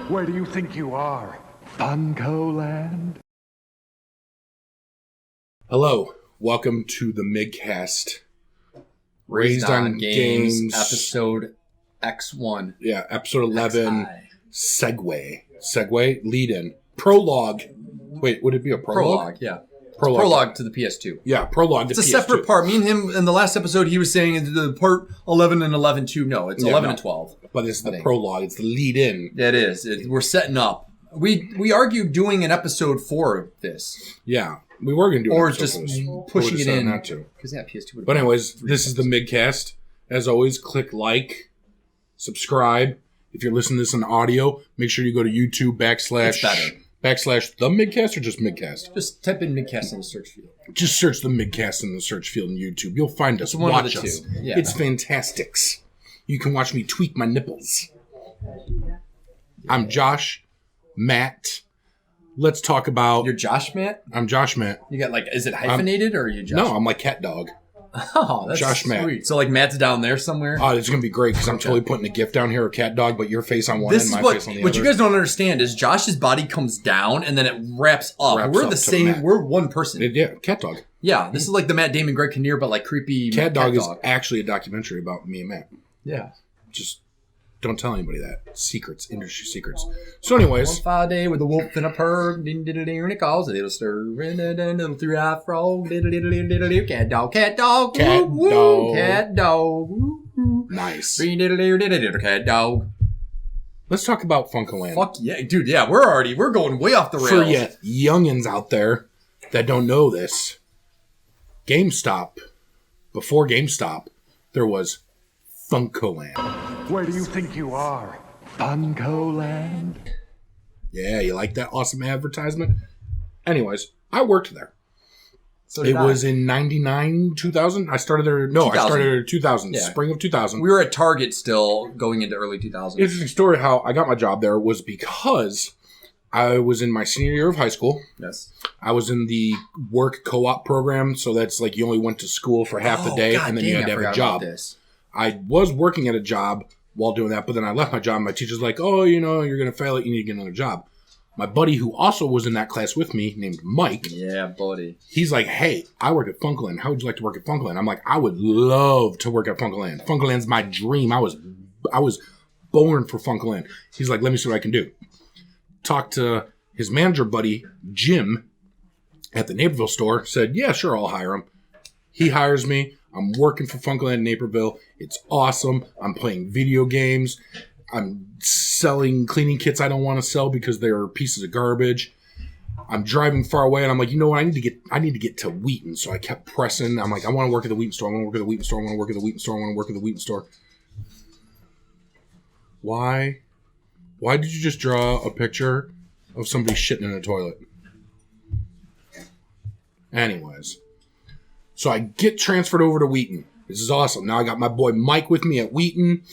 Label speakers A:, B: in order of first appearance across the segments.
A: Where do you think you are? FuncoLand?
B: Hello, welcome to the MIGCAST.
C: Raised on Games, episode X1.
B: Yeah, episode 11, Segue, lead-in. Prologue. Wait, would it be a prologue?
C: Prologue, yeah. Prologue to the PS2.
B: Yeah, prologue to PS2.
C: It's a separate part. Me and him, in the last episode, he was saying the part 11 and 11-2. No, it's 11 and 12.
B: But it's the prologue. It's the lead-in.
C: It is. We're setting up. We argued doing an episode for this.
B: Yeah, we were going to do an
C: or
B: episode
C: just
B: for this.
C: pushing it in.
B: Not to.
C: Because, yeah, PS2
B: But anyways, this is the MIGCAST. As always, click like, subscribe. If you're listening to this in audio, make sure you go to YouTube // the MIGCAST or just MIGCAST?
C: Just type in MIGCAST in the search field.
B: Just search the MIGCAST in the search field on YouTube. You'll find us. Watch us.
C: Yeah.
B: It's fantastics. You can watch me tweak my nipples. I'm Josh, Matt. Let's talk about...
C: You're Josh Matt?
B: I'm Josh Matt.
C: You got is it hyphenated or are you Josh?
B: No, I'm like cat dog.
C: Oh, that's
B: Josh
C: sweet.
B: Matt.
C: So Matt's down there somewhere?
B: Oh, it's going to be great because I'm totally putting a gift down here, a cat dog, but your face on one
C: This
B: end,
C: is
B: my face on the other.
C: What you guys don't understand is Josh's body comes down and then it wraps up. We're the same.
B: Matt.
C: We're one person.
B: Yeah, cat dog.
C: Yeah, this is like the Matt Damon, Greg Kinnear, but like creepy
B: Cat dog is actually a documentary about me and Matt.
C: Yeah.
B: Just don't tell anybody that. Secrets, industry secrets. So anyways.
C: One fine day with a wolf and a purr, and it calls a little stir, and a little three-eyed frog, cat dog, cat dog,
B: cat dog,
C: cat dog.
B: Nice.
C: Cat dog.
B: Let's talk about FuncoLand.
C: Fuck yeah, dude. Yeah, we're going way off the rails.
B: For you youngins out there that don't know this, before GameStop, there was FuncoLand.
A: Where do you think you are? FuncoLand?
B: Yeah, you like that awesome advertisement? Anyways, I worked there.
C: So
B: it was in 99, 2000? I started there. No, 2000. I started there in 2000. Yeah. Spring of 2000.
C: We were at Target still going into early 2000.
B: Interesting story how I got my job there was because I was in my senior year of high school.
C: Yes.
B: I was in the work co-op program, so that's like you only went to school for half the day and then you had to have a job. I was working at a job while doing that, but then I left my job. My teacher's like, oh, you're going to fail it. You need to get another job. My buddy who also was in that class with me, named Mike.
C: Yeah, buddy.
B: He's like, hey, I work at FuncoLand. How would you like to work at FuncoLand? I'm like, I would love to work at FuncoLand. FuncoLand's my dream. I was born for FuncoLand. He's like, let me see what I can do. Talked to his manager buddy, Jim, at the Naperville store. Said, yeah, sure, I'll hire him. He hires me. I'm working for FuncoLand in Naperville. It's awesome. I'm playing video games. I'm selling cleaning kits I don't want to sell because they're pieces of garbage. I'm driving far away, and I'm like, you know what? I need to get to Wheaton. So I kept pressing. I'm like, I want to work at the Wheaton store. I want to work at the Wheaton store. I want to work at the Wheaton store. I want to work at the Wheaton store. Why? Why did you just draw a picture of somebody shitting in a toilet? Anyways. So I get transferred over to Wheaton. This is awesome. Now I got my boy Mike with me at Wheaton.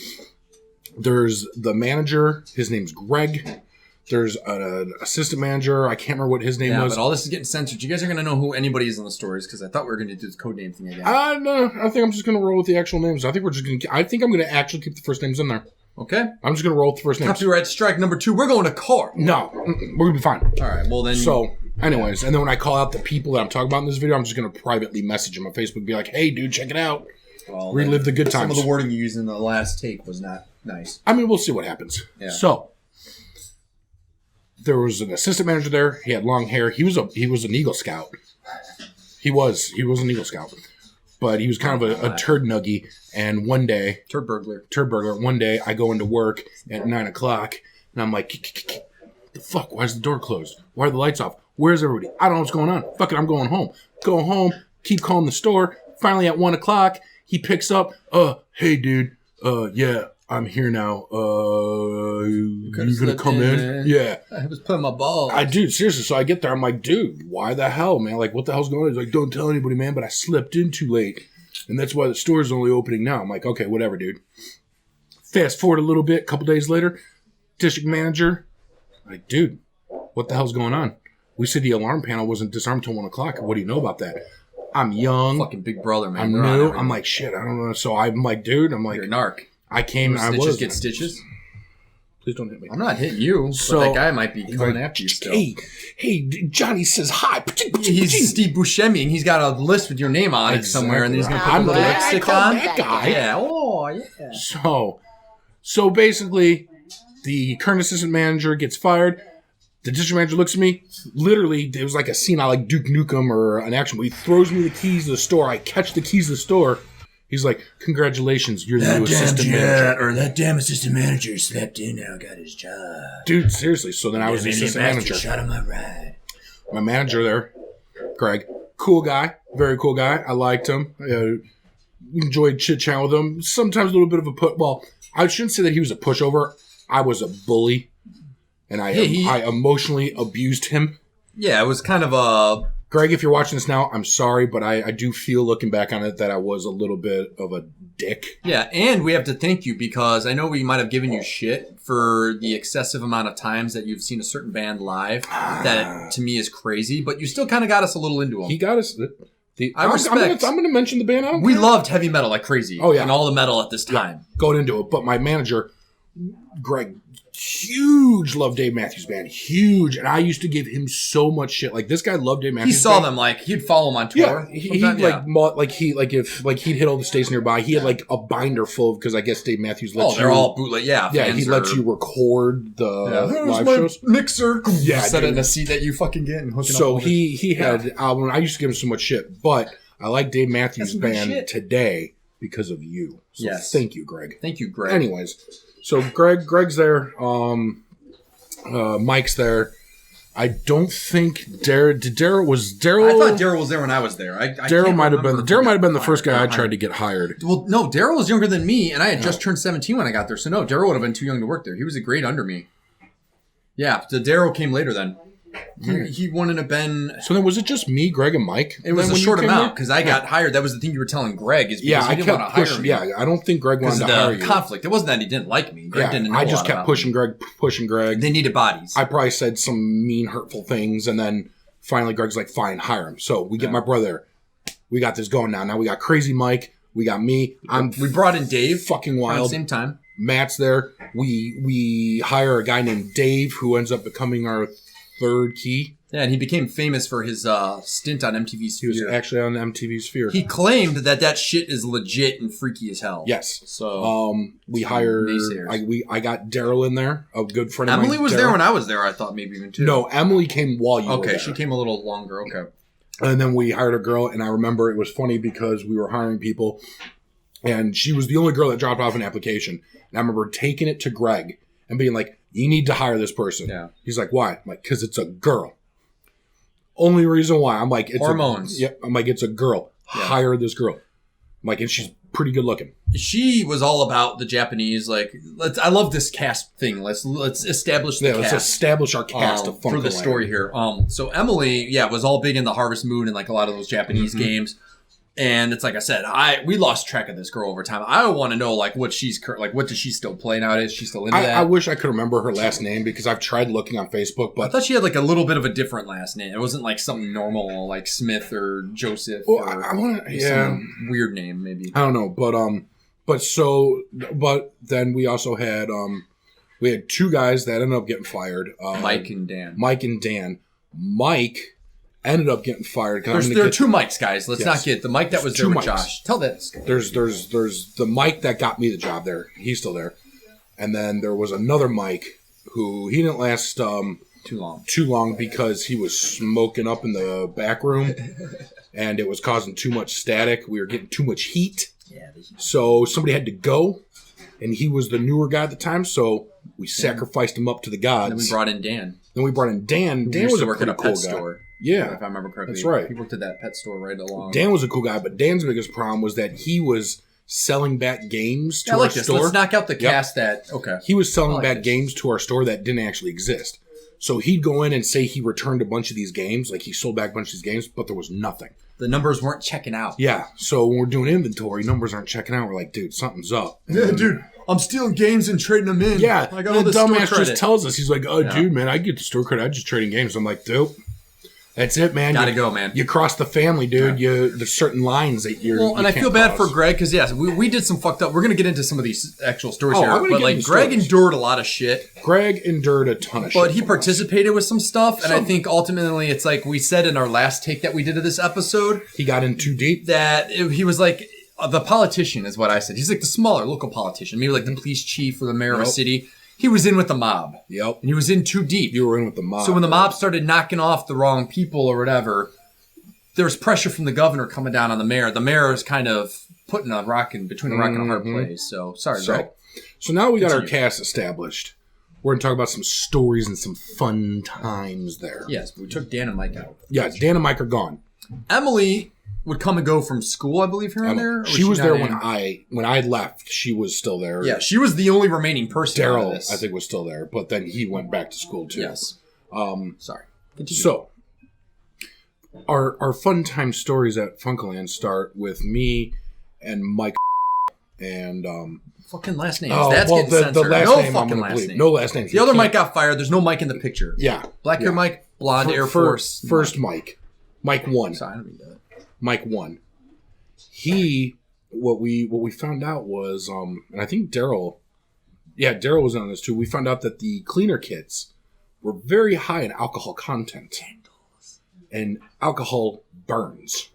B: There's the manager. His name's Greg. There's an assistant manager. I can't remember what his name was.
C: But all this is getting censored. You guys are going to know who anybody is in the stories because I thought we were going to do this code name thing again.
B: No, I think I'm just going to roll with the actual names. I think I'm going to actually keep the first names in there.
C: Okay.
B: I'm just going to roll with the first names.
C: Copyright strike number 2. We're going to court.
B: No, we're going to be fine.
C: All right. Well, then.
B: So, anyways, and then when I call out the people that I'm talking about in this video, I'm just going to privately message them on Facebook and be like, hey, dude, check it out.
C: Well,
B: relive the good times.
C: Some of the wording you used in the last take was not nice.
B: I mean, we'll see what happens.
C: Yeah.
B: So, there was an assistant manager there. He had long hair. He was an Eagle Scout. He was an Eagle Scout. But he was kind of a turd nuggy. And one day...
C: Turd burglar.
B: One day, I go into work at 9 o'clock, and I'm like, the fuck? Why is the door closed? Why are the lights off? Where's everybody? I don't know what's going on. Fuck it, I'm going home. Go home, keep calling the store. Finally, at 1 o'clock, he picks up, hey, dude, yeah, I'm here now. You gonna come in? Man. Yeah.
C: I was putting my balls.
B: Dude, seriously. So I get there. I'm like, dude, why the hell, man? Like, what the hell's going on? He's like, don't tell anybody, man, but I slept in too late. And that's why the store's only opening now. I'm like, okay, whatever, dude. Fast forward a little bit, a couple days later, district manager, like, dude, what the hell's going on? We said the alarm panel wasn't disarmed till 1 o'clock. What do you know about that? I'm young.
C: Fucking big brother, man.
B: I'm new. I'm like, shit, I don't know. So I'm like, dude, I'm like,
C: you're a narc.
B: I came. I
C: was.
B: was.
C: Get stitches?
B: Please don't hit me.
C: I'm not hitting you.
B: So-
C: But that guy might be coming after you still.
B: Hey, Johnny says hi.
C: He's Steve Buscemi, and he's got a list with your name on it somewhere, and then he's going to put a little lipstick on.
B: That guy.
C: Yeah. Oh, yeah.
B: So basically, the current assistant manager gets fired. The district manager looks at me. Literally, it was like a scene I like Duke Nukem or an action movie. He throws me the keys to the store. I catch the keys to the store. He's like, "Congratulations, you're the new assistant manager."
C: Or that damn assistant manager slept in now, got his job.
B: Dude, seriously. So then I was the assistant manager.
C: Shot on my ride.
B: My manager there, Greg, cool guy, very cool guy. I liked him. Enjoyed chit chat with him. Sometimes a little bit of a Well, I shouldn't say that he was a pushover. I was a bully, and I emotionally abused him.
C: Yeah, it was kind of a...
B: Greg, if you're watching this now, I'm sorry, but I do feel, looking back on it, that I was a little bit of a dick.
C: Yeah, and we have to thank you because I know we might have given you shit for the excessive amount of times that you've seen a certain band live. That, to me, is crazy, but you still kind of got us a little into them.
B: He got us...
C: I respect.
B: I'm going to mention the band.
C: We loved heavy metal like crazy.
B: Oh, yeah.
C: And all the metal at this time.
B: Yeah, going into it. But my manager, Greg... Huge love Dave Matthews Band, huge, and I used to give him so much shit. Like, this guy loved Dave Matthews.
C: He saw them, like he'd follow them on tour.
B: Yeah, he'd hit all the states nearby. He had like a binder full of, because I guess Dave Matthews lets you.
C: They're all bootleg. Yeah,
B: he lets you record the live shows.
C: Mixer.
B: Yeah,
C: set it in a seat that you fucking get and hook it up.
B: So he had album. I used to give him so much shit, but I like Dave Matthews Band today because of you. So
C: yes,
B: thank you, Greg.
C: Thank you, Greg.
B: Anyways. So Greg's there, Mike's there. I don't think Daryl.
C: I thought Daryl was there when I was there.
B: Daryl might have been the first guy I tried to get hired.
C: Well, no, Daryl was younger than me, and I had just turned 17 when I got there. So no, Daryl would have been too young to work there. He was a grade under me. Yeah, the Daryl came later then. He wouldn't have been.
B: So then, was it just me, Greg, and Mike?
C: It was a short amount because I got hired. That was the thing you were telling Greg. Is because he didn't want to hire me.
B: Yeah, I don't think Greg wanted to hire you.
C: Conflict. It wasn't that he didn't like me. Greg didn't know
B: I just kept pushing
C: me.
B: Greg.
C: They needed bodies.
B: I probably said some mean, hurtful things, and then finally Greg's like, "Fine, hire him." So we get my brother. We got this going now. Now we got Crazy Mike. We got me.
C: We brought in Dave.
B: Fucking wild.
C: At the same time.
B: Matt's there. We hire a guy named Dave who ends up becoming our third key.
C: Yeah, and he became famous for his stint on MTV Sphere.
B: He was actually on MTV Sphere.
C: He claimed that shit is legit and freaky as hell.
B: Yes.
C: So
B: we hired. I got Daryl in there, a good friend of mine.
C: Emily was there when I was there. I thought maybe even too.
B: No, Emily came while you were there.
C: Okay, she came a little longer. Okay.
B: And then we hired a girl, and I remember it was funny because we were hiring people, and she was the only girl that dropped off an application. And I remember taking it to Greg and being like, "You need to hire this person."
C: Yeah.
B: He's like, "Why?" I'm like, "Because it's a girl." Only reason why. I'm like, it's
C: hormones.
B: I'm like, it's a girl. Yeah. Hire this girl. I'm like, and she's pretty good looking.
C: She was all about the Japanese. Like, I love this cast thing. Let's establish the cast.
B: Let's establish our cast of FuncoLand.
C: For the story here. So Emily, was all big in the Harvest Moon and like a lot of those Japanese games. And it's like I said, we lost track of this girl over time. I want to know what what does she still play nowadays? Is she still into that?
B: I wish I could remember her last name because I've tried looking on Facebook, but
C: I thought she had like a little bit of a different last name. It wasn't like something normal like Smith or Joseph.
B: Well, I want to
C: some weird name maybe.
B: I don't know, but then we also had we had two guys that ended up getting fired.
C: Mike and Dan.
B: Mike ended up getting fired.
C: There are two Mikes, guys. Let's not get the Mike that was there with Josh. Tell that story.
B: There's the Mike that got me the job there. He's still there. And then there was another Mike who he didn't last too long because he was smoking up in the back room and it was causing too much static. We were getting too much heat.
C: Yeah.
B: So somebody had to go, and he was the newer guy at the time, so we sacrificed him up to the gods.
C: And then we brought in Dan.
B: Dan was a
C: work at a
B: cool
C: pet
B: guy.
C: Store.
B: Yeah.
C: If I remember correctly.
B: That's right.
C: He worked at that pet store right along.
B: Dan was a cool guy, but Dan's biggest problem was that he was selling back games to our store.
C: Let's knock out the cast that... Okay.
B: He was selling back games to our store that didn't actually exist. So he'd go in and say he returned a bunch of these games, like he sold back a bunch of these games, but there was nothing.
C: The numbers weren't checking out.
B: Yeah. So when we're doing inventory, numbers aren't checking out. We're like, dude, something's up.
C: Yeah, dude. I'm stealing games and trading them in.
B: Yeah.
C: I got all
B: the
C: this
B: dumbass
C: store credit.
B: just tells us, he's like, dude, man, I get the store credit. I'm just trading games. I'm like, dude, That's it, man.
C: Gotta go, man.
B: You cross the family, dude. There's certain lines that you're.
C: Well, and
B: you
C: I
B: can't
C: feel bad
B: cross.
C: for Greg because yes, we did some fucked up. We're gonna get into some of these actual stories
B: I'm
C: here,
B: gonna
C: but
B: get
C: like
B: into
C: Greg
B: stories.
C: endured a lot of shit.
B: Greg endured a ton of shit.
C: But he
B: from us.
C: participated with some stuff, and I think ultimately it's like we said in our last take that we did of this episode
B: He got in too deep.
C: that he was like the politician is what I said. He's like the smaller local politician, maybe like the police chief or the mayor of a
B: Yep.
C: city. He was in with the mob,
B: Yep.
C: and he was in too deep.
B: You were in with the mob.
C: So when the mob started knocking off the wrong people or whatever, there was pressure from the governor coming down on the mayor. The mayor is kind of putting a rock in between a rock and a hard place. So sorry, Greg.
B: So now we got our
C: Continue.
B: cast established. We're going to talk about some stories and some fun times there.
C: Yes, we took Dan and Mike out.
B: Yeah, Dan and Mike are gone.
C: Emily would come and go from school, I believe, here and there. Or
B: She was
C: not
B: there
C: in?
B: when I left. She was still there.
C: Yeah, she was the only remaining person. out of
B: Daryl,
C: this.
B: I think, was still there, but then he went back to school too.
C: Yes. Sorry. Continue.
B: So, our fun time stories at FuncoLand start with me and Mike and
C: fucking last names.
B: oh,
C: That's
B: well,
C: getting
B: the
C: censored.
B: last
C: No
B: name I'm
C: fucking
B: gonna
C: last
B: bleep.
C: name.
B: No last name.
C: The other Mike got fired. There's no Mike in the picture.
B: Yeah,
C: Black hair
B: yeah.
C: Mike, blonde Air Force.
B: First Mike. Mike won.
C: Sorry, I don't mean that.
B: Mike won. What we found out was and I think Daryl was on this too. We found out that the cleaner kits were very high in alcohol content. And alcohol burns.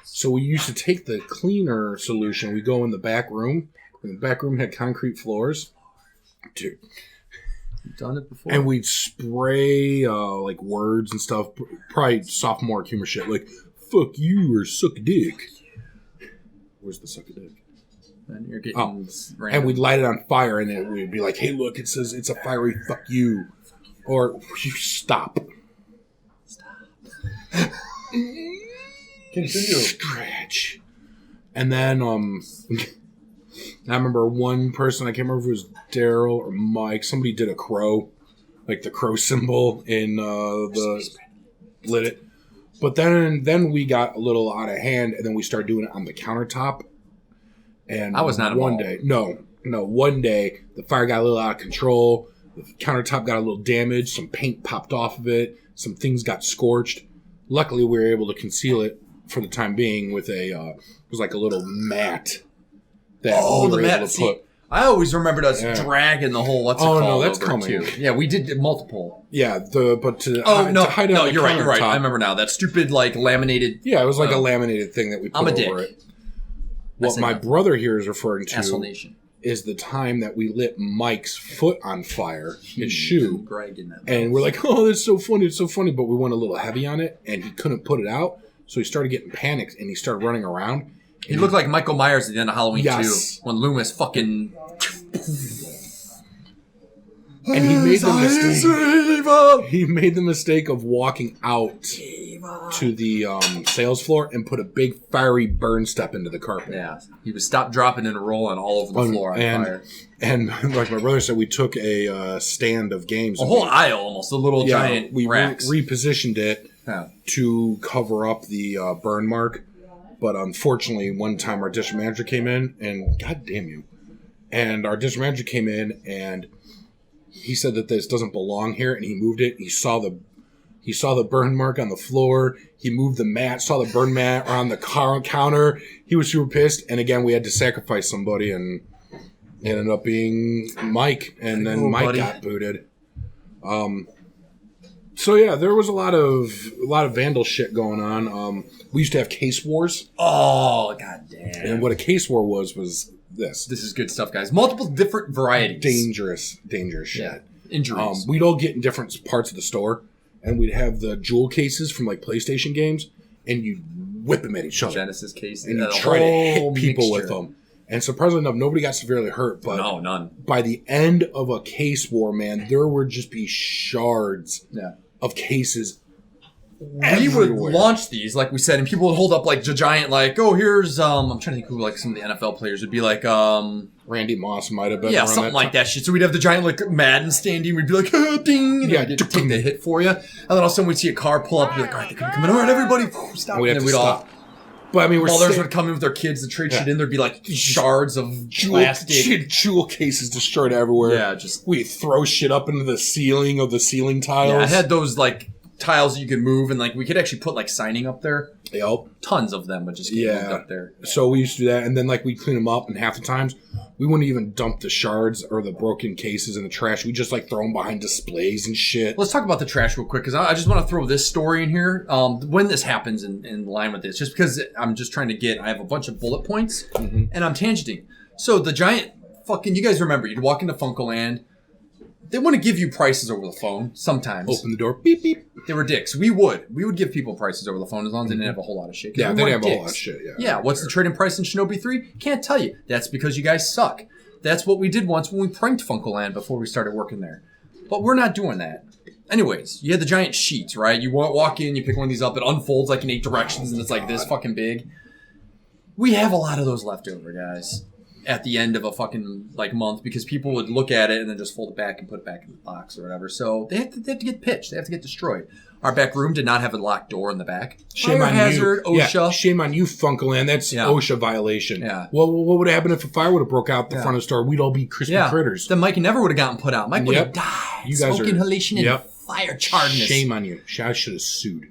B: So we used to take the cleaner solution, we go in the back room, and the back room had concrete floors. Dude.
C: You've done it before.
B: And we'd spray like words and stuff, probably sophomore humor shit, like "fuck you" or "suck a dick." Where's the suck a dick?
C: And you're getting
B: Oh.
C: random.
B: And we'd light it on fire, and it would be like, "Hey, look! It says it's a fiery fuck you," or "You stop."
C: Continue.
B: Stretch. And then I remember one person, I can't remember if it was Daryl or Mike, somebody did a crow, like the crow symbol in the lit it. But then we got a little out of hand, and then we started doing it on the countertop. And
C: I was not
B: one
C: involved.
B: day, one day the fire got a little out of control. The countertop got a little damaged. Some paint popped off of it. Some things got scorched. Luckily, we were able to conceal it for the time being with it was like a little mat that we
C: the
B: were
C: mat.
B: able to
C: See,
B: put.
C: I always remembered us
B: Yeah.
C: dragging the whole what's it
B: Oh,
C: called
B: no, that's
C: over
B: coming.
C: too. Yeah, we did multiple.
B: Yeah, to
C: Oh no,
B: hide it on the
C: you're right. You're right.
B: countertop.
C: I remember now. That stupid like laminated.
B: Yeah, it was like a laminated thing that we
C: I'm
B: put
C: a
B: over
C: dick.
B: it. What
C: said
B: my
C: no.
B: brother here is referring
C: Asshole
B: to
C: Nation.
B: is the time that we lit Mike's foot on fire, his shoe.
C: Greg in that.
B: And we're like, oh, that's so funny, it's so funny. But we went a little heavy on it, and he couldn't put it out. So he started getting panicked, and he started running around.
C: He looked like Michael Myers at the end of Halloween
B: Yes.
C: 2 when Loomis fucking.
B: And he made the mistake. He made the mistake of walking out to the sales floor and put a big fiery burn step into the carpet.
C: Yeah, he was stop, dropping, and rolling all over the floor on fire.
B: And like my brother said, we took a stand of games.
C: A
B: and
C: whole
B: we-
C: aisle almost, the little giant
B: we
C: racks.
B: repositioned it
C: Yeah.
B: to cover up the burn mark. But unfortunately, one time our district manager came in, and God damn you. And our district manager came in, and he said that this doesn't belong here, and he moved it. He saw the burn mark on the floor. He moved the mat, saw the burn mat on the counter. He was super pissed. And again, we had to sacrifice somebody, and it ended up being Mike. And then Mike
C: buddy.
B: got booted. So yeah, there was a lot of vandal shit going on. We used to have case wars,
C: Oh, god damn.
B: and what a case war was this
C: This is good stuff, guys. Multiple different varieties.
B: dangerous shit.
C: Yeah. Injuries.
B: We'd all get in different parts of the store, and we'd have the jewel cases from like PlayStation games, and you'd whip them at each other,
C: Genesis case.
B: and you
C: the
B: try to hit
C: whole
B: people
C: mixture.
B: with them. And surprisingly enough, nobody got severely hurt. But
C: No, none.
B: by the end of a case war, man, there would just be shards
C: Yeah.
B: of cases.
C: We would
B: everywhere.
C: launch these, like we said, and people would hold up like the giant, like, oh, here's I'm trying to think who like some of the NFL players would be like,
B: Randy Moss might have been.
C: yeah,
B: around
C: something
B: that
C: like that shit. So we'd have the giant like Madden standing. We'd be like, oh, ding, and
B: Yeah,
C: yeah, take the hit for you. And then all of a sudden we'd see a car pull up. And be like, all right, they're gonna come in. All right, everybody, stop.
B: We'd
C: And
B: have
C: then
B: to
C: we'd
B: stop.
C: all.
B: But I mean, we're
C: Mothers
B: sa-
C: would come in with their kids to trade
B: Yeah.
C: shit in. There'd be like shards of
B: jewel,
C: plastic.
B: jewel cases destroyed everywhere.
C: Yeah, just
B: we throw shit up into the ceiling of the ceiling tiles.
C: yeah. I had those like tiles that you could move, and like we could actually put like signing up there.
B: Yep.
C: Tons of them would just get moved up there.
B: So we used to do that, and then like we'd clean them up, and half the times we wouldn't even dump the shards or the broken cases in the trash. We just like throw them behind displays and shit.
C: Let's talk about the trash real quick, because I just want to throw this story in here. When this happens in line with this, just because I'm just trying to I have a bunch of bullet points, and I'm tangenting. So the giant fucking, you guys remember, you'd walk into FuncoLand. They want to give you prices over the phone sometimes.
B: Open the door, beep, beep.
C: They were dicks. We would give people prices over the phone as long as they didn't have a whole lot of shit.
B: Yeah, they didn't have a whole lot of shit,
C: Yeah, what's the trade-in price in Shinobi 3? Can't tell you. That's because you guys suck. That's what we did once when we pranked FuncoLand before we started working there. But we're not doing that. Anyways, you had the giant sheets, right? You walk in, you pick one of these up, it unfolds like in 8 directions, and it's like this fucking big. We have a lot of those left over, guys, at the end of a fucking like month, because people would look at it and then just fold it back and put it back in the box or whatever. So they have to get pitched. They have to get destroyed. Our back room did not have a locked door in the back.
B: Shame
C: Fire
B: on
C: hazard,
B: you.
C: OSHA.
B: Yeah, shame on you, FuncoLand. That's OSHA violation.
C: Yeah.
B: Well, what would have happened if a fire would have broke out the front of the store? We'd all be crispy critters.
C: Then Mike never would have gotten put out. Mike would have died.
B: You guys
C: Smoke inhalation and fire charredness.
B: Shame on you. I should have sued.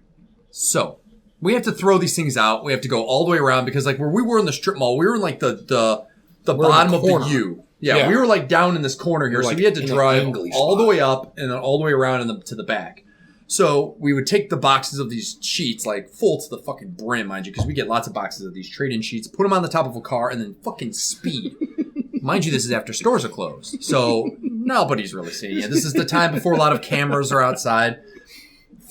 C: So we have to throw these things out. We have to go all the way around, because like where we were in the strip mall, we were in like the bottom of the U. Yeah, we were like down in this corner here, so we had to drive all the way up and then all the way around to the back. So we would take the boxes of these sheets, like full to the fucking brim, mind you, because we get lots of boxes of these trade-in sheets, put them on the top of a car, and then fucking speed. Mind you, this is after stores are closed, so nobody's really seeing you. This is the time before a lot of cameras are outside.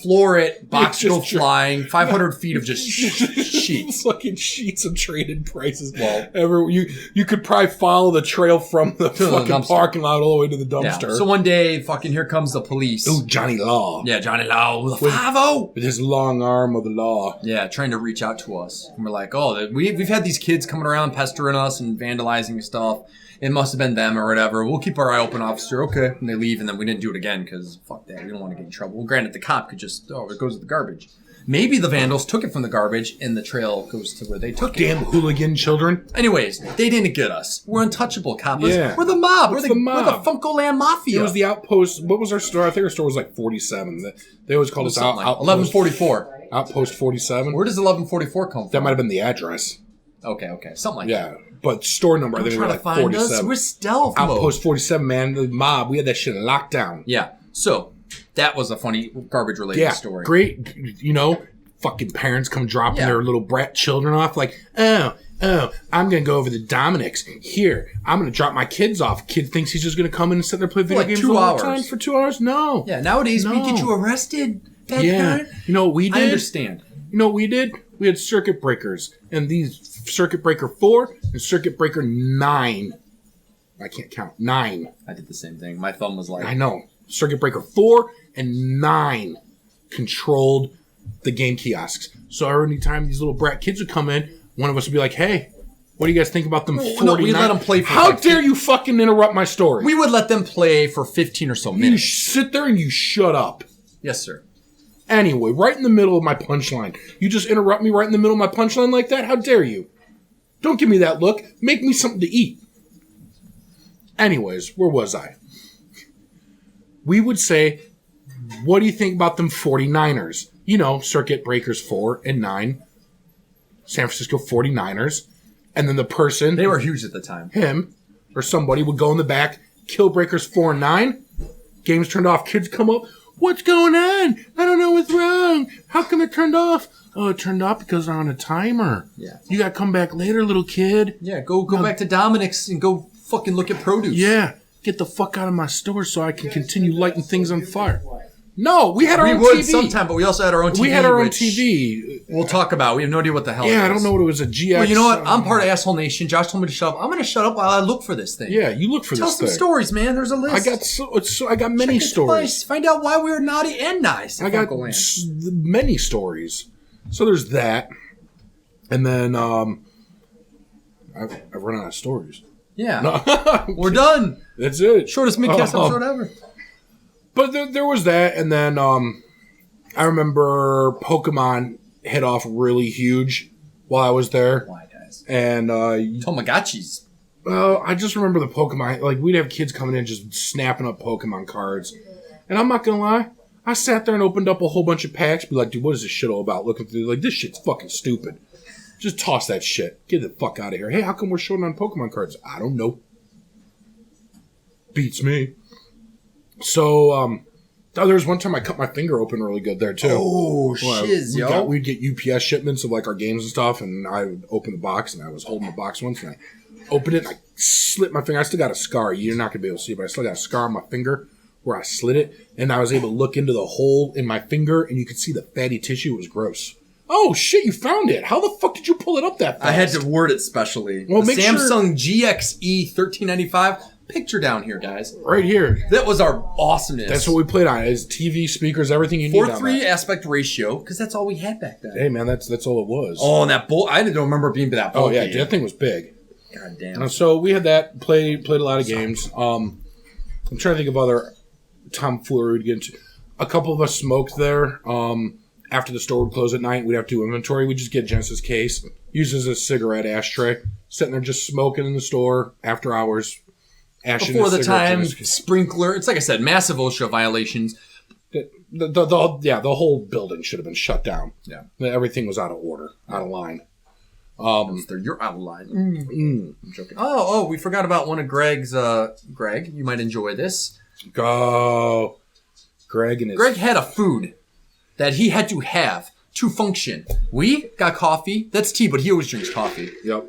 C: Floor it, boxes go flying, 500 feet of just sheets.
B: Fucking sheets of traded prices. Well, you could probably follow the trail from the fucking parking lot all the way to the dumpster.
C: Yeah. So one day, fucking here comes the police.
B: Ooh, Johnny Law.
C: Yeah, Johnny Law with a 5-0.
B: With his long arm of the law.
C: Yeah, trying to reach out to us. And we're like, oh, we've had these kids coming around pestering us and vandalizing stuff. It must have been them or whatever. We'll keep our eye open, officer. Okay. And they leave, and then we didn't do it again because fuck that. We don't want to get in trouble. Well, granted, the cop could just, it goes to the garbage. Maybe the vandals took it from the garbage, and the trail goes to where they took it.
B: Damn hooligan children.
C: Anyways, they didn't get us. We're untouchable, coppers.
B: Yeah.
C: We're the mob. We're the
B: mob.
C: We're the FuncoLand Mafia.
B: It was the Outpost. What was our store? I think our store was like 47. They always called us Outpost.
C: 1144.
B: Outpost 47.
C: Where does 1144 come from?
B: That might have been the address.
C: Okay. Something like that.
B: Yeah. But store number, I think we were like 47.
C: Us. We're stealth mode.
B: Outpost 47, man. The mob. We had that shit locked down.
C: Yeah. So, that was a funny garbage-related story.
B: Great. Fucking parents come dropping their little brat children off. Like, oh, I'm going to go over to Dominic's. Here, I'm going to drop my kids off. Kid thinks he's just going to come in and sit there and play video games all the time for 2 hours? No.
C: Yeah, nowadays we get you arrested.
B: You know what we did?
C: I understand.
B: You know what we did? We had circuit breakers. And these circuit breaker 4 and circuit breaker 9. I can't count. 9.
C: I did the same thing. My thumb was like...
B: I know. Circuit breaker 4 and 9 controlled the game kiosks. So every time these little brat kids would come in, one of us would be like, hey, what do you guys think about them 49?
C: No, we let them play for
B: How dare you fucking interrupt my story?
C: We would let them play for 15 or so minutes.
B: You sit there and you shut up.
C: Yes, sir.
B: Anyway, right in the middle of my punchline. You just interrupt me right in the middle of my punchline like that? How dare you? Don't give me that look. Make me something to eat. Anyways, where was I? We would say, what do you think about them 49ers? You know, circuit breakers 4 and 9. San Francisco 49ers. And then the person...
C: They were huge at the time.
B: Him or somebody would go in the back, kill breakers 4 and 9. Games turned off. Kids come up. What's going on? I don't know what's wrong. How come it turned off? Oh, it turned off because they're on a timer.
C: Yeah.
B: You got to come back later, little kid.
C: Yeah, go back to Dominic's and go fucking look at produce.
B: Yeah. Get the fuck out of my store so I can continue lighting things on fire. No, we had our own TV.
C: We would sometime, but we also had our own TV.
B: We had our own TV.
C: We'll talk about. We have no idea what the hell it is.
B: Yeah, I don't know what it was, a GX.
C: Well, you know what? I'm part of Asshole Nation. Josh told me to shut up. I'm going to shut up while I look for this thing.
B: Yeah, you look for this thing.
C: Tell some stories, man. There's a list.
B: I got many stories.
C: Find out why we were naughty and nice.
B: I got many stories. So there's that. And then I've run out of stories.
C: Yeah. No. We're done.
B: That's it.
C: Shortest MIGCAST episode ever.
B: But there was that, and then I remember Pokemon hit off really huge while I was there.
C: Why, guys?
B: And
C: Tamagotchis.
B: Well, I just remember the Pokemon. Like, we'd have kids coming in just snapping up Pokemon cards. And I'm not going to lie, I sat there and opened up a whole bunch of packs. Be like, dude, what is this shit all about? Looking through, like, this shit's fucking stupid. Just toss that shit. Get the fuck out of here. Hey, how come we're showing on Pokemon cards? I don't know. Beats me. So, there was one time I cut my finger open really good there, too.
C: Oh, shiz, yo.
B: We'd get UPS shipments of, like, our games and stuff, and I would open the box, and I was holding the box once, and I opened it, and I slit my finger. I still got a scar. You're not going to be able to see it, but I still got a scar on my finger where I slit it, and I was able to look into the hole in my finger, and you could see the fatty tissue. It was gross. Oh, shit, you found it. How the fuck did you pull it up that fast?
C: I had to word it specially.
B: Well,
C: the
B: make
C: Samsung GXE 1395. Picture down here, guys.
B: Right here.
C: That was our awesomeness.
B: That's what we played on. Is TV, speakers, everything you need on
C: 4:3 aspect ratio, because that's all we had back then.
B: Hey, man, that's all it was.
C: Oh, and that bull. I didn't remember it being that bulky.
B: Oh, yeah, that thing was big.
C: God damn.
B: So we had that, played a lot of games. I'm trying to think of other tomfoolery we'd get into. A couple of us smoked there. After the store would close at night, we'd have to do inventory. We'd just get Genesis case, use as a cigarette ashtray, sitting there just smoking in the store after hours.
C: Before the time, sprinkler. It's like I said, massive OSHA violations.
B: The whole building should have been shut down.
C: Yeah.
B: Everything was out of order, out of line.
C: You're out of line. I'm joking. Oh, we forgot about one of Greg's. Greg, you might enjoy this.
B: Go. Greg
C: had a food that he had to have to function. We got coffee. That's tea, but he always drinks coffee.
B: Yep.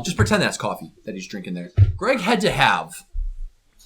C: Just pretend that's coffee that he's drinking there. Greg had to have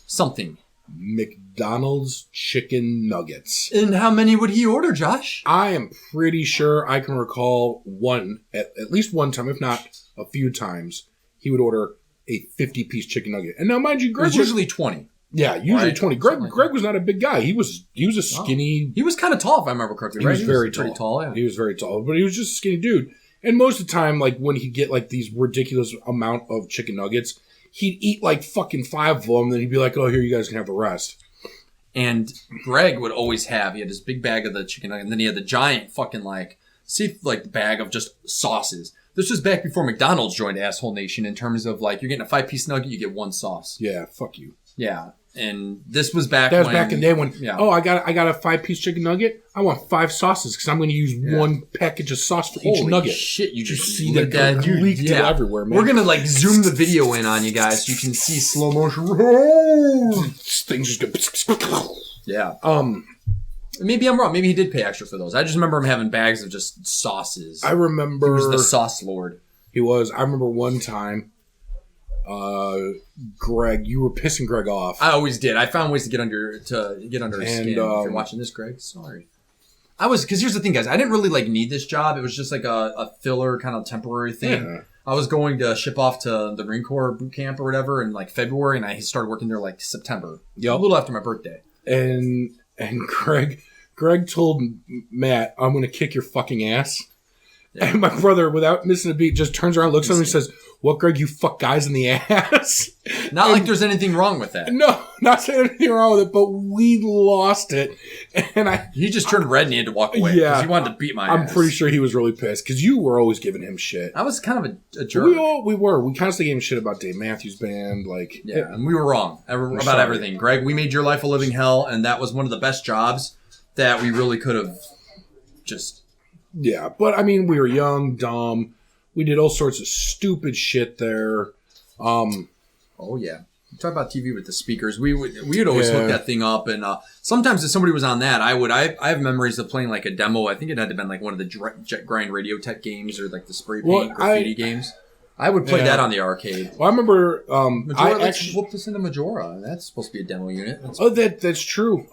C: something.
B: McDonald's chicken nuggets.
C: And how many would he order, Josh?
B: I am pretty sure I can recall one, at least one time, if not a few times, he would order a 50-piece chicken nugget. And now, mind you, Greg
C: was usually 20.
B: Yeah, usually
C: right?
B: 20. Greg was not a big guy. He was a skinny.
C: He was kind of tall, if I remember correctly.
B: He
C: right?
B: was very
C: pretty tall. Yeah.
B: He was very tall, but he was just a skinny dude. And most of the time, like when he'd get like these ridiculous amount of chicken nuggets, he'd eat like fucking 5 of them. Then he'd be like, "Oh, here, you guys can have the rest."
C: And Greg would always have. He had this big bag of the chicken nugget, and then he had the giant fucking bag of just sauces. This was back before McDonald's joined Asshole Nation in terms of like you're getting a 5-piece nugget, you get 1 sauce.
B: Yeah, fuck you.
C: Yeah. And this was back.
B: That was back in the day when.
C: Yeah.
B: Oh, I got a 5-piece chicken nugget. I want 5 sauces because I'm going to use 1 package of sauce for each nugget.
C: Shit! You just
B: see that leaked everywhere, man.
C: We're gonna like zoom the video in on you guys. So you can see slow motion.
B: Things just go.
C: Yeah. Maybe I'm wrong. Maybe he did pay extra for those. I just remember him having bags of just sauces.
B: I remember
C: he was the sauce lord.
B: He was. I remember one time. Greg, you were pissing Greg off.
C: I always did. I found ways to get under his skin. If you're watching this, Greg, sorry. Because here's the thing, guys. I didn't really need this job. It was just like a filler kind of temporary thing. Yeah. I was going to ship off to the Marine Corps boot camp or whatever in like February, and I started working there like September.
B: Yep.
C: A little after my birthday.
B: And Greg told Matt, "I'm going to kick your fucking ass." Yeah. And my brother, without missing a beat, just turns around, looks at him, and says, "What, Greg? You fuck guys in the ass?"
C: Not like there's anything wrong with that.
B: No, not saying anything wrong with it, but we lost it, and
C: he just turned red and he had to walk away. Yeah, he wanted to beat my ass.
B: I'm pretty sure he was really pissed because you were always giving him shit.
C: I was kind of a jerk.
B: We were. We constantly gave him shit about Dave Matthews Band,
C: and we were wrong about everything. Greg, we made your life a living hell, and that was one of the best jobs that we really could have just.
B: Yeah, but I mean, we were young, dumb. We did all sorts of stupid shit there.
C: Oh yeah, you talk about TV with the speakers. We would always hook that thing up, and sometimes if somebody was on that, I have memories of playing like a demo. I think it had to been like one of the Jet Grind Radio Tech games or like the spray paint graffiti games. I would play that on the arcade.
B: Well, I remember.
C: Majora, let's whoop this into Majora. That's supposed to be a demo unit.
B: That's true.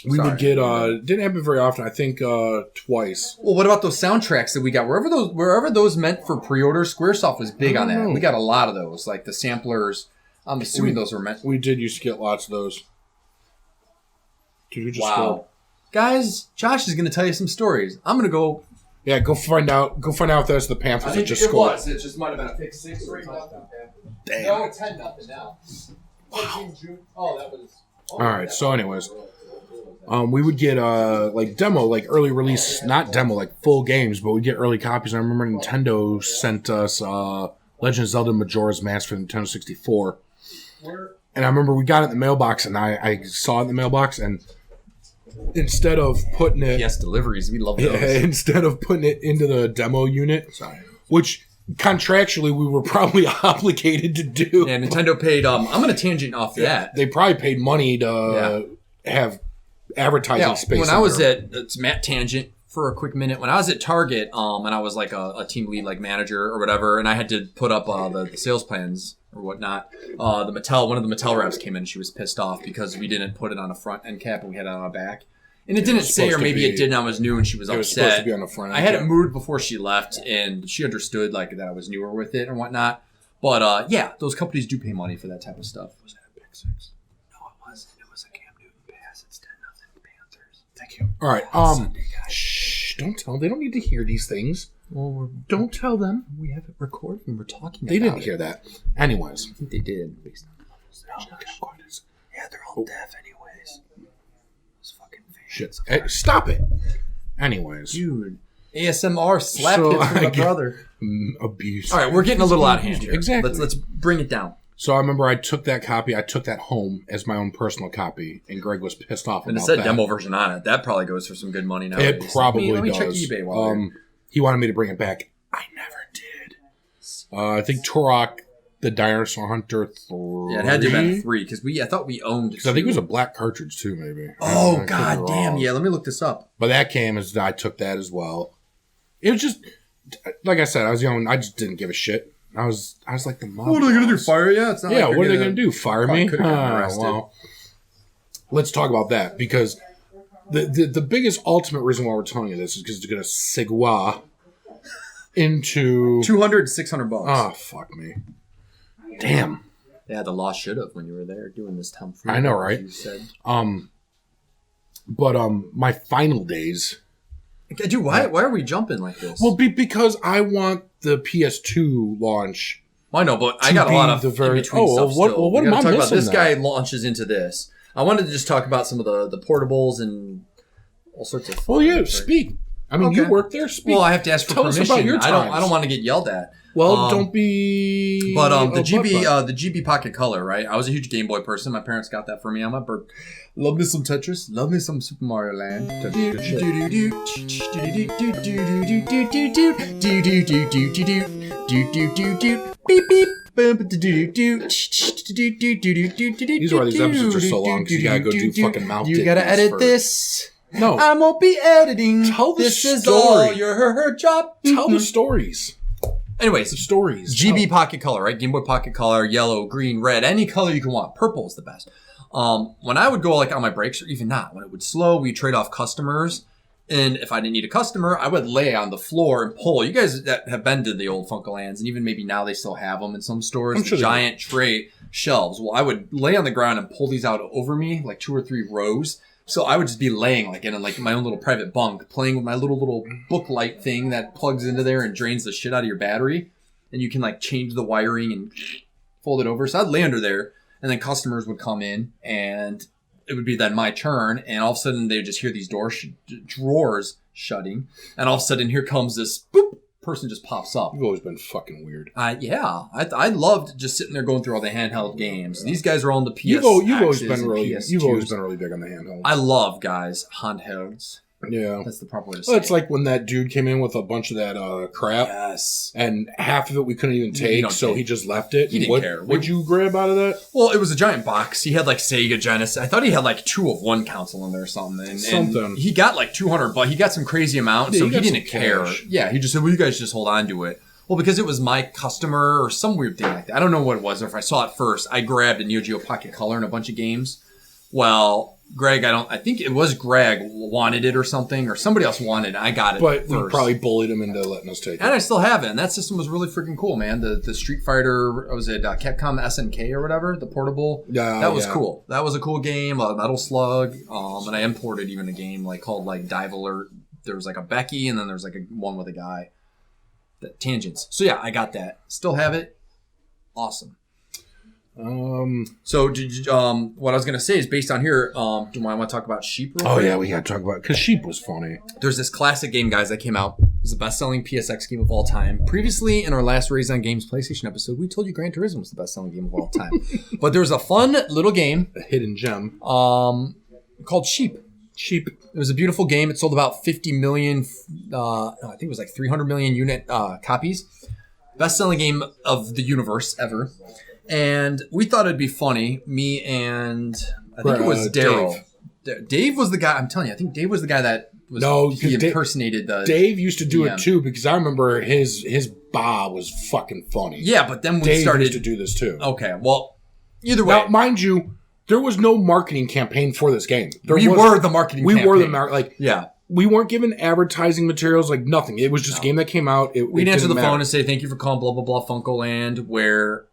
B: We would get didn't happen very often. I think twice.
C: Well, what about those soundtracks that we got? Wherever those meant for pre-order, Squaresoft was big on that. We got a lot of those, like the samplers. I'm assuming those were meant.
B: We did used to get lots of those. Dude, we just
C: guys, Josh is going to tell you some stories. I'm going to go.
B: Yeah, go find out. Go find out if that's the Panthers that just scored.
C: It just might have been a pick 6 or 8-0.
B: Damn.
C: No, it's 10-0 now. Oh, that was.
B: All right. So, anyways. We would get demo, like early release, not demo, like full games, but we'd get early copies. I remember Nintendo sent us Legend of Zelda Majora's Mask for the Nintendo 64. And I remember we got it in the mailbox, and I saw it in the mailbox, and instead of putting it,
C: Yes, deliveries. We love those.
B: instead of putting it into the demo unit, which contractually we were probably obligated to do.
C: Yeah, Nintendo paid. I'm going to tangent off that.
B: They probably paid money to have advertising space.
C: When I was it's Matt Tangent for a quick minute. When I was at Target, and I was like a team lead, like manager or whatever, and I had to put up the sales plans or whatnot. One of the Mattel reps came in. She was pissed off because we didn't put it on a front end cap and we had it on a back. And it didn't say, or maybe it did, and I was new, and she was upset.
B: It was supposed to be on the front end.
C: I had it moved before she left, and she understood like that I was newer with it and whatnot. But yeah, those companies do pay money for that type of stuff. Was that a pick six? No, it wasn't. It was a Cam Newton pass. It's 10-0 Panthers.
B: Thank you. All right. Shh. Don't tell them. They don't need to hear these things.
C: Well,
B: don't tell them.
C: We have it recorded and we're talking
B: They
C: about
B: didn't hear that. Anyways.
C: I think they did. Based on yeah, they're all deaf anyways. Those fucking fans.
B: Shit. Hey, stop it. Anyways.
C: Dude. ASMR slap hits from my brother.
B: Abuse.
C: All right, we're getting a little out of hand here.
B: Exactly.
C: Let's bring it down.
B: So I remember I took that home as my own personal copy, and Greg was pissed off about that.
C: And it said demo version on it. That probably goes for some good money now.
B: It probably
C: let me
B: does.
C: check eBay while
B: he wanted me to bring it back. I never did. I think Turok, the Dinosaur Hunter 3.
C: Yeah, it had to have been 3 because I thought we owned 2.
B: I think it was a black cartridge too, maybe.
C: Oh, god damn. Yeah, let me look this up.
B: But that came as I took that as well. It was just, like I said, I was young. I just didn't give a shit. I was like the mom.
C: What are they going to do? Fire you? It's not
B: yeah, what are they going to do? Fire me?
C: Well,
B: let's talk about that because the biggest ultimate reason why we're telling you this is because it's going to segue into
C: $200, $600.
B: Oh, fuck me. Damn.
C: Yeah, the law should have when you were there doing this time.
B: I know, right?
C: You said.
B: But my final days.
C: Dude, why are we jumping like this?
B: Well, because I want the PS2 launch.
C: I know, but I got a lot of in-between stuff still.
B: What am I missing?
C: This guy launches into this. I wanted to just talk about some of the portables and all sorts of.
B: Well, yeah, speak. I mean, you work there. Speak.
C: Well, I have to ask for permission.
B: Us about your times.
C: I don't want to get yelled at.
B: Well, don't be.
C: But the GB Pocket Color, right? I was a huge Game Boy person. My parents got that for me on my birthday. Love me some Tetris. Love me some Super Mario Land. Beep beep.
B: These are why these episodes are so long because you gotta go do fucking mouth.
C: You gotta edit this.
B: No,
C: I won't be editing.
B: Tell the
C: this
B: story.
C: Is all your job.
B: Tell the stories.
C: Anyways,
B: the stories.
C: GB Pocket Color, right? Game Boy Pocket Color, yellow, green, red, any color you can want. Purple is the best. When I would go like on my breaks, or even not, when it would slow, we trade off customers. And if I didn't need a customer, I would lay on the floor and pull. You guys that have been to the old FuncoLands, and even maybe now they still have them in some stores, sure giant tray shelves. Well, I would lay on the ground and pull these out over me, like 2 or 3 rows. So I would just be laying like in like my own little private bunk, playing with my little book light thing that plugs into there and drains the shit out of your battery. And you can like change the wiring and fold it over. So I'd lay under there, and then customers would come in, and it would be then my turn. And all of a sudden they would just hear these drawers shutting, and all of a sudden here comes this boop, person just pops up.
B: You've always been fucking weird.
C: I loved just sitting there going through all the handheld games. These guys are on the PS.
B: You've always been really big on the handhelds.
C: I love guys handhelds.
B: Yeah,
C: that's the proper way to say.
B: Well, it's like when that dude came in with a bunch of that crap.
C: Yes,
B: and half of it we couldn't even take, so he just left it.
C: He didn't care.
B: What'd you grab out of that?
C: Well, it was a giant box. He had like Sega Genesis. I thought he had like 2 of 1 console in there or something. And he got like $200, but he got some crazy amount, so he didn't care. Yeah, he just said, "Well, you guys just hold on to it." Well, because it was my customer or some weird thing like that. I don't know what it was. Or if I saw it first, I grabbed a Neo Geo Pocket Color and a bunch of games. Well, Greg, I think it was Greg wanted it or something, or somebody else wanted it. I got it
B: but
C: first.
B: We probably bullied him into letting us take it.
C: And I still have it. And that system was really freaking cool, man. The Street Fighter, was it Capcom SNK or whatever? The portable? That was cool. That was a cool game, Metal Slug. And I imported even a game called Dive Alert. There was like a Becky, and then there's like one with a guy. Tangents. So yeah, I got that. Still have it. Awesome. So what I was gonna say is based on here. Do I want to talk about Sheep?
B: Real quick? Yeah, we got to talk about it because Sheep was funny.
C: There's this classic game, guys, that came out. It was the best-selling PSX game of all time. Previously, in our last Raise on Games PlayStation episode, we told you Gran Turismo was the best-selling game of all time. But there was a fun little game,
B: a hidden gem,
C: called Sheep.
B: Cheap.
C: It was a beautiful game. It sold about 50 million, I think it was like 300 million unit copies. Best-selling game of the universe ever. And we thought it'd be funny. Me and I think it was Daryl. Dave was the guy. I'm telling you, I think Dave was the guy that was. He impersonated the.
B: Dave used to do it too because I remember his ba was fucking funny.
C: Yeah, but then we
B: Dave
C: started
B: used to do this too.
C: Okay, well, either way,
B: now mind you, there was no marketing campaign for this game.
C: We were the marketing.
B: We
C: campaign.
B: were the yeah. We weren't given advertising materials, like nothing. It was just a game that came out.
C: We'd answer the phone and say, "Thank you for calling blah blah blah FuncoLand," where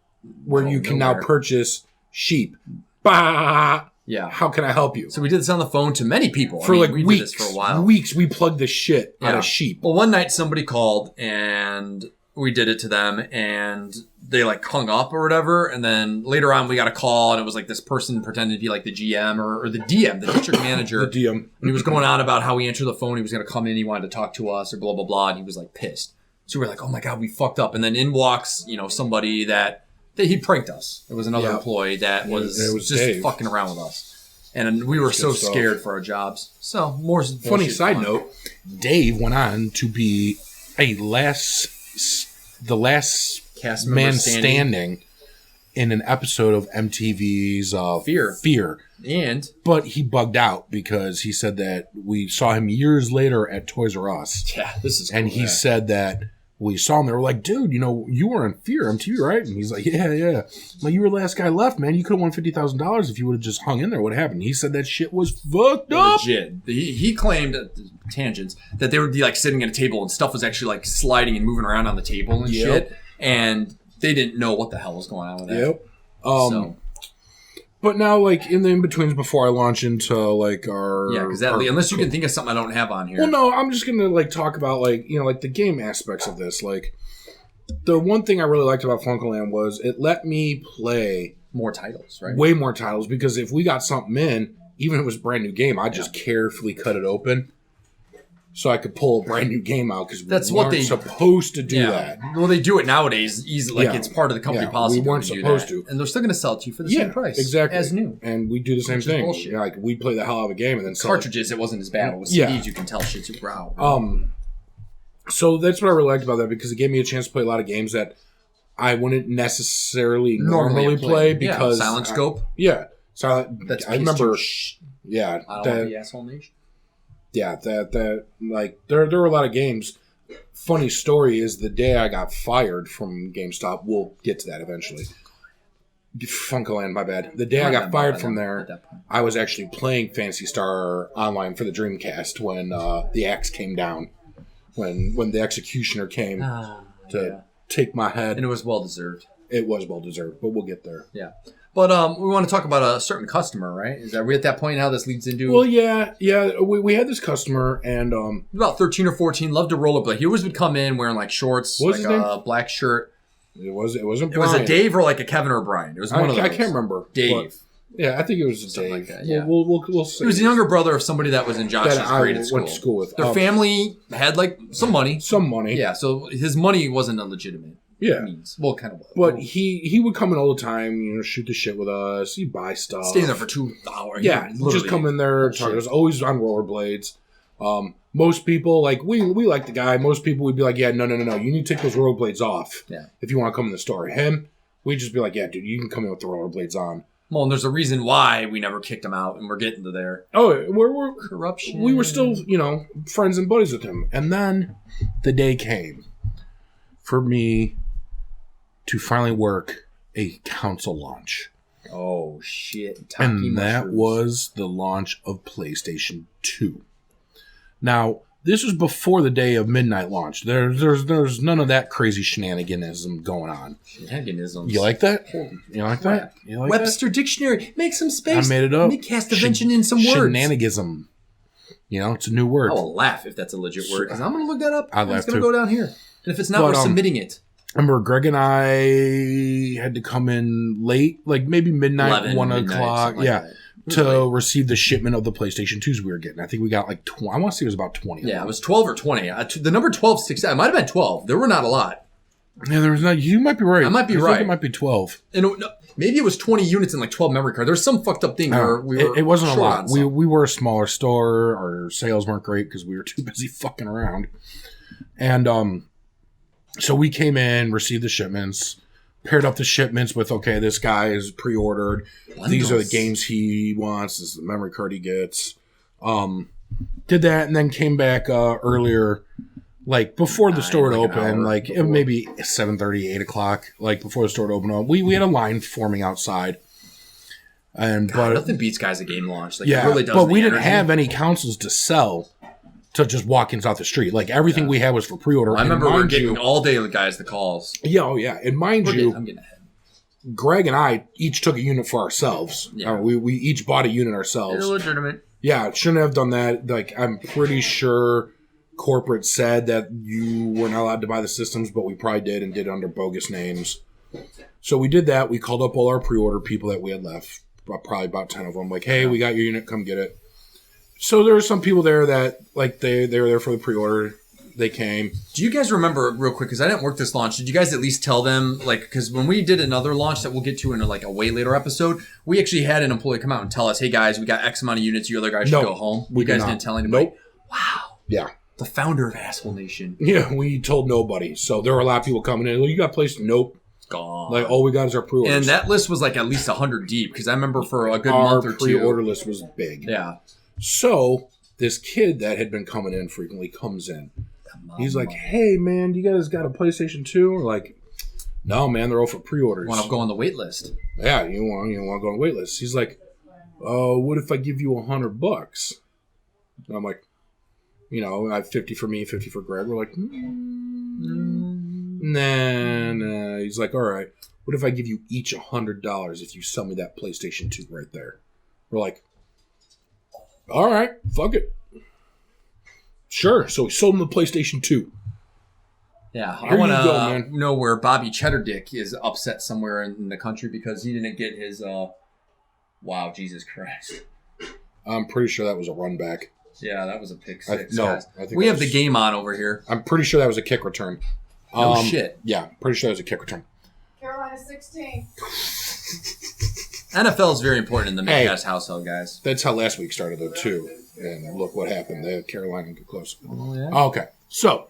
B: you can now purchase sheep. Bah.
C: Yeah.
B: How can I help you?
C: So we did this on the phone to many people.
B: We
C: did this for a while.
B: Weeks, we plugged the shit out of sheep.
C: Well, one night somebody called and we did it to them and they like hung up or whatever. And then later on we got a call and it was like this person pretended to be like the GM or the DM, the district manager.
B: The DM.
C: And he was going on about how he answered the phone. He was going to come in. He wanted to talk to us or blah, blah, blah. And he was like pissed. So we were like, oh my God, we fucked up. And then in walks, somebody that he pranked us. It was another employee that was just Dave. Fucking around with us. And we were so scared for our jobs. So, more
B: funny side note, Dave went on to be the last
C: cast
B: man
C: member
B: standing in an episode of MTV's Fear. But he bugged out because he said that we saw him years later at Toys R Us.
C: Yeah, this is cool.
B: And he said that we saw him there. We're like, dude, you were on Fear MTV, right? And he's like, yeah. Like, you were the last guy left, man. You could have won $50,000 if you would have just hung in there. What happened? He said that shit was fucked up.
C: Legit. He claimed, tangents, that they would be like sitting at a table and stuff was actually like sliding and moving around on the table and shit. And they didn't know what the hell was going on with that.
B: Yep. But now, like, in the in-betweens before I launch into, like, our...
C: Yeah, because unless you can think of something I don't have on here.
B: Well, no, I'm just going to, like, talk about, like, like, the game aspects of this. Like, the one thing I really liked about FuncoLand was it let me play...
C: More titles, right?
B: Way more titles, because if we got something in, even if it was a brand new game, I'd just carefully cut it open so I could pull a brand new game out, because we weren't supposed to do that.
C: Well, they do it nowadays easily. Like, it's part of the company policy.
B: We weren't supposed to.
C: And they're still going to sell it to you for the same price.
B: Exactly.
C: As new.
B: And we do the same thing. Like, we play the hell out of a game and then sell
C: cartridges, it wasn't as bad. It was CDs, you can tell shit's brow.
B: So that's what I really liked about that, because it gave me a chance to play a lot of games that I wouldn't necessarily normally play because...
C: Silent Scope.
B: Silent... I remember...
C: I don't want to be asshole niche.
B: Yeah, that like there were a lot of games. Funny story is the day I got fired from GameStop. We'll get to that eventually. FuncoLand, my bad. The day I got fired from there, I was actually playing Phantasy Star Online for the Dreamcast when the axe came down, when the executioner came to take my head,
C: and it was well deserved.
B: It was well deserved, but we'll get there.
C: Yeah. But we want to talk about a certain customer, right? Are we at that point now this leads into...
B: Well, yeah. We had this customer, and...
C: about 13 or 14, loved to rollerblade. He always would come in wearing, like, shorts, like a black shirt.
B: It wasn't Brian.
C: It was a Dave or, like, a Kevin or Brian. It was one of those.
B: I can't remember.
C: Dave.
B: Yeah, I think it was Dave.
C: Like that, yeah.
B: We'll see.
C: He was the younger brother of somebody that was in Josh's grade at school.
B: Went to school with.
C: Their family had, like, some money.
B: Yeah,
C: so his money wasn't illegitimate.
B: Yeah.
C: Means. Well, kind of.
B: But he would come in all the time, shoot the shit with us. He'd buy stuff.
C: Staying there for 2 hours.
B: Yeah, just come in there, talk to us. Always on rollerblades. Most people, like, we like the guy. Most people would be like, yeah, no. You need to take those rollerblades off if you want to come in the store. Him, we'd just be like, yeah, dude, you can come in with the rollerblades on.
C: Well, and there's a reason why we never kicked him out, and we're getting to there.
B: Oh, we're
C: corruption.
B: We were still, friends and buddies with him. And then the day came for me to finally work a console launch.
C: Oh, shit.
B: And that was the launch of PlayStation 2. Now, this was before the day of midnight launch. There's none of that crazy shenaniganism going on.
C: Shenaniganisms.
B: You like that? You like that? You like
C: Webster Dictionary. Make some space.
B: I made it up.
C: MIGCAST invention in some words.
B: Shenaniganism. It's a new word.
C: I will laugh if that's a legit word, because I'm going to look that up.
B: I'd laugh
C: It's going to go down here. And if it's not, we're submitting it.
B: I remember Greg and I had to come in late, like maybe midnight, 1 o'clock. To receive the shipment of the PlayStation 2s we were getting. I think we got like I want to say it was about 20.
C: Yeah, it was 12 or 20. The number 12 sticks out. It might have been 12. There were not a lot.
B: Yeah, there was not. You might be right.
C: I might be
B: think
C: right.
B: It might be 12.
C: And maybe it was 20 units and like 12 memory cards. There's some fucked up thing where
B: it wasn't a
C: short
B: lot.
C: on some.
B: We were a smaller store. Our sales weren't great because we were too busy fucking around. And so we came in, received the shipments, paired up the shipments with, okay, this guy is pre-ordered.
C: Bundles.
B: These are the games he wants. This is the memory card he gets. Did that and then came back earlier, like before the store would open, like maybe 7:30, 8 o'clock, like before the store would open. We had a line forming outside. And
C: God,
B: but
C: nothing beats guys at game launch. Like,
B: yeah,
C: it really does.
B: but we didn't have any consoles to sell to just walk-ins off the street. Like everything we had was for pre-order.
C: I remember we were getting all day the guys the calls.
B: Yeah, oh yeah, and mind you,
C: I'm getting ahead.
B: Greg and I each took a unit for ourselves.
C: Yeah.
B: We each bought a unit ourselves.
C: It's legitimate.
B: Yeah, shouldn't have done that. Like I'm pretty sure corporate said that you were not allowed to buy the systems, but we probably did and did under bogus names. So we did that. We called up all our pre-order people that we had left, probably about 10 of them. Like, hey, we got your unit, come get it. So there were some people there that like they were there for the pre-order. They came.
C: Do you guys remember real quick? Because I didn't work this launch. Did you guys at least tell them like? Because when we did another launch that we'll get to in like a way later episode, we actually had an employee come out and tell us, "Hey guys, we got X amount of units. You other guys should go home."
B: We
C: You guys
B: did not.
C: didn't tell anybody.
B: Nope.
C: Wow.
B: Yeah.
C: The founder of Asshole Nation.
B: Yeah, we told nobody. So there were a lot of people coming in. Well, you got placed? Nope.
C: Gone.
B: Like all we got is our pre-orders.
C: And that list was like at least 100 deep. Because I remember for a good
B: our
C: month or two.
B: pre-order list was big.
C: Yeah.
B: So this kid that had been coming in frequently comes in. He's like, "Hey man, you guys got a PlayStation 2?" We're like, "No man, they're all for pre-orders."
C: Want to go on the wait list?
B: Yeah, you want to go on the wait list. He's like, "What if I give you $100?" And I'm like, I have 50 for me, 50 for Greg. We're like, nah. He's like, "All right, what if I give you each $100 if you sell me that PlayStation 2 right there?" We're like, "All right, fuck it." Sure. So we sold him the PlayStation 2.
C: Yeah,
B: Here
C: I want
B: you go, man.
C: to know where Bobby Cheddardick is upset somewhere in the country because he didn't get his. Wow, Jesus Christ!
B: I'm pretty sure that was a run back.
C: Yeah, that was a pick six.
B: No,
C: guys.
B: I think
C: we
B: that
C: have
B: was-
C: the game on over here.
B: I'm pretty sure that was a kick return.
C: No shit.
B: Yeah, pretty sure that was a kick return.
D: Carolina 16.
C: NFL is very important in the
B: Hey.
C: MIGCAST household, guys.
B: That's how last week started, though, too. And look what happened. They had Carolina get close.
C: Oh, yeah.
B: Okay. So,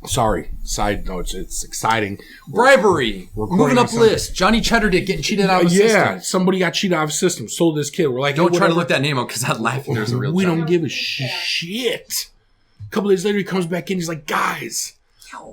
B: sorry. Side notes. It's exciting.
C: Bribery.
B: Recording
C: Moving up
B: something.
C: list. Johnny Cheddardick getting cheated out of the
B: Yeah,
C: system.
B: somebody got cheated out of the system. Sold this kid. We're like,
C: Don't
B: hey,
C: try to
B: whatever.
C: look that name up because I'd laugh if there's a real
B: We
C: Cheddardick.
B: don't give a shit. A couple days later, he comes back in. He's like, guys,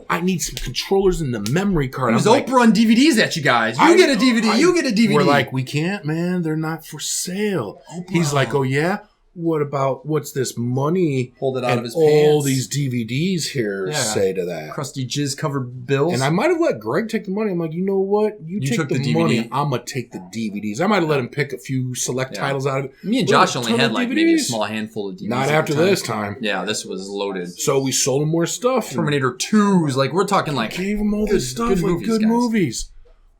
B: I need some controllers in the memory card.
C: He was
B: I'm like,
C: Oprah on DVDs at you guys. You
B: I
C: get a
B: know,
C: DVD. You get a DVD.
B: We're like, we can't, man. They're not for sale. He's like, oh, yeah? What's this money?
C: Pulled it out
B: and
C: of his
B: all
C: pants.
B: these DVDs here
C: Yeah.
B: say to that.
C: crusty jizz covered bills.
B: And I might have let Greg take the money. I'm like, you know what? You take
C: took
B: the,
C: the
B: money.
C: DVD.
B: I'm going to take the DVDs. I might have let him pick a few select
C: Yeah.
B: titles out of it.
C: Me and
B: We had
C: Josh
B: a
C: only
B: ton
C: had
B: of
C: like maybe a
B: DVDs.
C: small handful of DVDs.
B: Not
C: at
B: after
C: the time.
B: this time.
C: Yeah, this was loaded.
B: So we sold him more stuff.
C: Terminator 2s. Like, we're talking like.
B: Gave him all this stuff,
C: good
B: like
C: movies,
B: good
C: guys.
B: movies.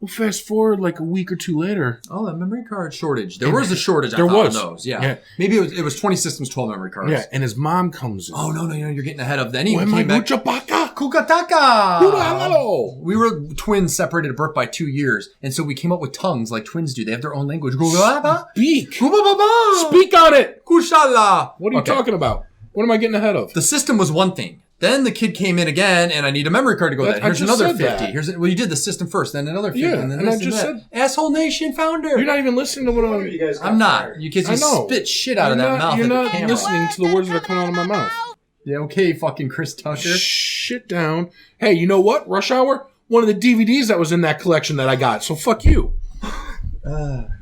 B: Well, fast forward like a week or two later.
C: Oh, that memory card shortage. There was a shortage.
B: There
C: I thought,
B: was.
C: on those. Yeah.
B: Yeah.
C: Maybe it was 20 systems, 12 memory cards.
B: Yeah, and his mom comes in.
C: Oh no, you're getting ahead of. Then he
B: When my
C: came back.
B: Uchapaka.
C: Kukataka.
B: Hula-halo.
C: We were twins separated at birth by 2 years, and so we came up with tongues like twins do. They have their own language. Gugaba.
B: Speak.
C: Gubababa.
B: Speak on it.
C: Kushala.
B: What are you
C: Okay.
B: talking about? What am I getting ahead of?
C: The system was one thing. Then the kid came in again, and I need a memory card to go with that.
B: I
C: Here's
B: just
C: another
B: said
C: 50.
B: that.
C: Well, you did the system first, then another 50,
B: Yeah,
C: and then
B: and I
C: this
B: just
C: and that. Asshole Nation founder.
B: You're not even listening to what I'm...
E: You guys got
C: I'm not.
E: fired.
C: You kids,
B: I
C: you
B: know.
C: spit shit out of that mouth
B: You're
C: at the
B: not
C: camera.
B: listening to the words that are coming out of my mouth.
C: Yeah, okay, fucking Chris Tucker.
B: Shit down. Hey, you know what? Rush Hour? One of the DVDs that was in that collection that I got. So fuck you.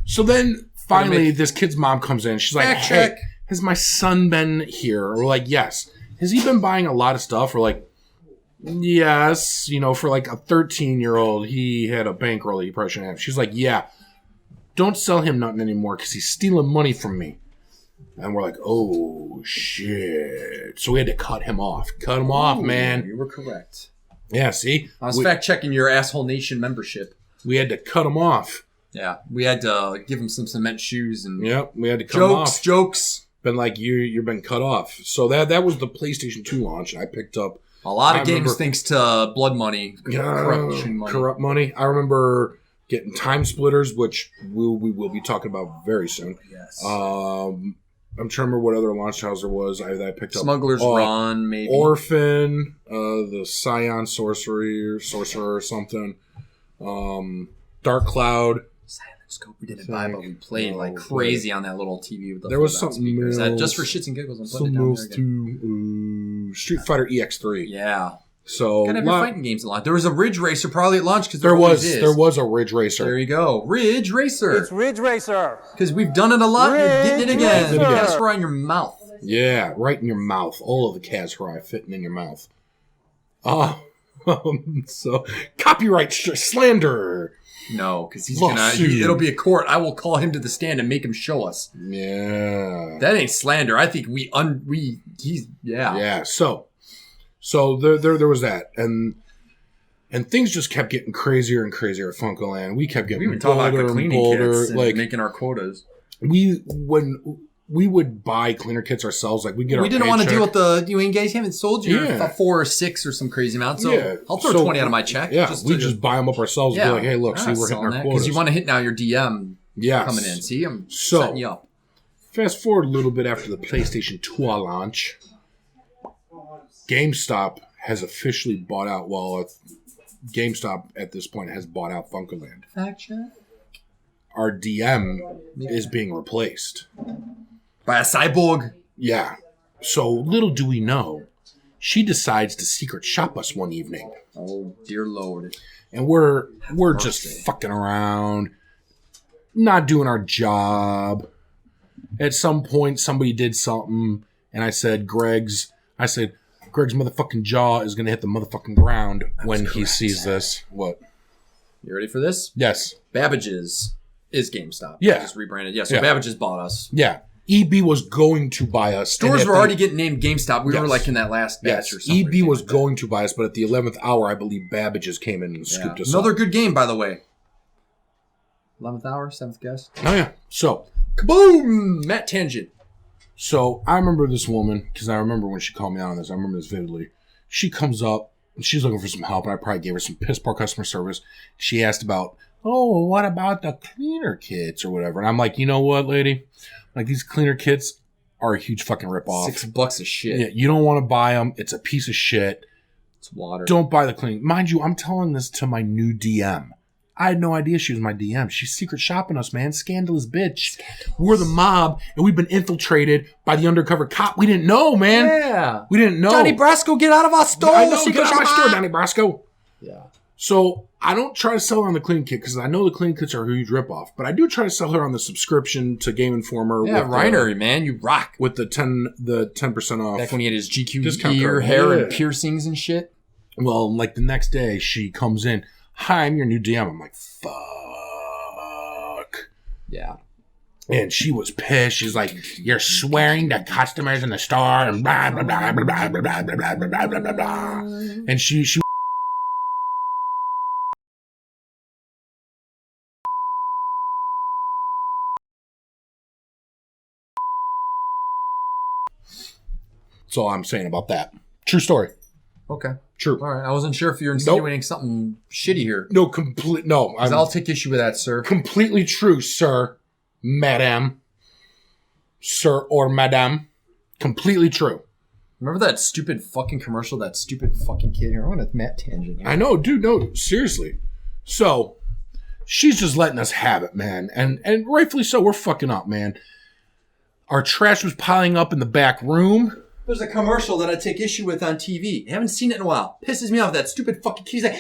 B: So then finally this kid's mom comes in. She's like,
C: Fact
B: hey,
C: check.
B: has my son been here? We're like, yes. Has he been buying a lot of stuff? We're like, yes. For like a 13-year-old, he had a bankroll that he probably shouldn't have. She's like, yeah. Don't sell him nothing anymore because he's stealing money from me. And we're like, oh, shit. So we had to cut him off. Cut him off, man.
C: You were correct.
B: Yeah, see?
C: I was fact checking your Asshole Nation membership.
B: We had to cut him off.
C: Yeah, we had to give him some cement shoes and
B: Yep, we had to cut him off.
C: jokes.
B: Been like, you've been cut off. So that was the PlayStation 2 launch. I picked up
C: A lot of
B: I
C: games
B: remember-
C: thanks to blood money, corruption money.
B: Corrupt money. I remember getting Time Splitters, which we will be talking about very soon.
C: Yes.
B: I'm trying to remember what other launch titles there was. I picked up
C: Smuggler's Run, maybe.
B: Orphan, the Scion Sorcerer or something. Dark Cloud.
C: Silent Scope we didn't buy, but we played like crazy on that little TV with the
B: There was
C: fold-out
B: something
C: speakers.
B: else.
C: Just for shits and giggles, I'm putting
B: Some
C: it down
B: else
C: there again.
B: to Street Fighter EX3.
C: Yeah.
B: So
C: Gotta have your fighting games a lot. There was a Ridge Racer probably at launch because
B: there was a Ridge Racer.
C: There you go. Ridge Racer.
E: It's Ridge Racer.
C: Because we've done it a lot. You're getting it again.
B: Racer.
C: Cast right in your mouth.
B: Yeah, right in your mouth. All of the Kazrai fitting in your mouth. So copyright slander.
C: No, because he's
B: Lawsuit.
C: it'll be a court. I will call him to the stand and make him show us.
B: Yeah.
C: That ain't slander. I think he's.
B: Yeah. So there was that, and things just kept getting crazier and crazier at FuncoLand. We kept getting
C: We were talking about the
B: bolder and
C: cleaning
B: bolder.
C: kits and
B: Like
C: making our quotas.
B: when we would buy cleaner kits ourselves, like we get.
C: We didn't want to deal with you guys haven't sold your
B: Yeah.
C: 4 or 6 or some crazy amount. So
B: Yeah.
C: I'll throw
B: So,
C: 20 out of my check.
B: Yeah, we just buy them up ourselves. And
C: Yeah.
B: be like, hey, look, see, we're hitting our quotas.
C: because you want to hit now your DM
B: Yes.
C: coming in. See, I'm
B: So-
C: setting you up.
B: Fast forward a little bit after the PlayStation 2 launch, GameStop has officially bought out. Well, GameStop at this point has bought out FuncoLand.
C: Fact check.
B: Our DM is being replaced.
C: By a cyborg.
B: Yeah. So little do we know, she decides to secret shop us one evening,
C: Oh dear Lord.
B: and we're just fucking around, not doing our job. At some point, somebody did something, and I said, Greg's motherfucking jaw is gonna hit the motherfucking ground when he sees this. What?
C: You ready for this?
B: Yes.
C: Babbage's is GameStop.
B: Yeah.
C: Just rebranded. Yeah, so
B: Yeah.
C: Babbage's bought us.
B: Yeah. EB was going to buy us.
C: Stores
B: and at
C: were
B: the-
C: already getting named GameStop. We were
B: Yes.
C: like in that last batch
B: Yes,
C: or something.
B: EB was going to buy us, but at the 11th hour, I believe Babbage's came in and scooped us
C: Another
B: up.
C: good game, by the way. 11th hour, 7th guess.
B: Oh, yeah. So
C: Kaboom! Matt Tangent.
B: I remember this woman, because I remember when she called me out on this. I remember this vividly. She comes up, and she's looking for some help, and I probably gave her some piss poor customer service. She asked about, oh, what about the cleaner kits or whatever? And I'm like, you know what, lady? Like, these cleaner kits are a huge fucking ripoff.
C: $6 a shit.
B: Yeah, you don't want to buy them. It's a piece of shit.
C: It's water.
B: Don't buy the cleaning. Mind you, I'm telling this to my new DM. I had no idea she was my DM. She's secret shopping us, man. Scandalous bitch. We're the mob, and we've been infiltrated by the undercover cop. We didn't know, man.
C: Yeah.
B: We didn't know.
C: Johnny Brasco, get out of our store.
B: I know.
C: Secret
B: Get out of my
C: shopper.
B: store, Donnie Brasco.
C: Yeah.
B: So I don't try to sell her on the clean kit because I know the clean kits are a huge ripoff. But I do try to sell her on the subscription to Game Informer.
C: Yeah,
B: with
C: Reiner, man, you rock.
B: with the 10% off.
C: Back when he had his GQ
B: Discount
C: ear,
B: code.
C: hair,
B: Yeah.
C: and piercings and shit.
B: Well, like the next day, she comes in. Hi, I'm your new DM. I'm like, fuck.
C: Yeah.
B: And she was pissed. She's like, you're swearing to customers in the store and blah, blah, blah, blah, blah, blah, blah, blah, blah, blah, blah, blah, blah. And she That's all I'm saying about that. True story.
C: Okay.
B: True.
C: All right. I wasn't sure if you're insinuating something shitty here.
B: No,
C: I'll take issue with that, sir.
B: completely true, sir, madam. Sir or madam. Completely true.
C: Remember that stupid fucking commercial? That stupid fucking kid here. I'm gonna Matt Tangent. Here.
B: I know, dude, no, seriously. So, she's just letting us have it, man. And rightfully so, we're fucking up, man. Our trash was piling up in the back room.
C: There's a commercial that I take issue with on TV. I haven't seen it in a while. Pisses me off. That stupid fucking kid. He's like,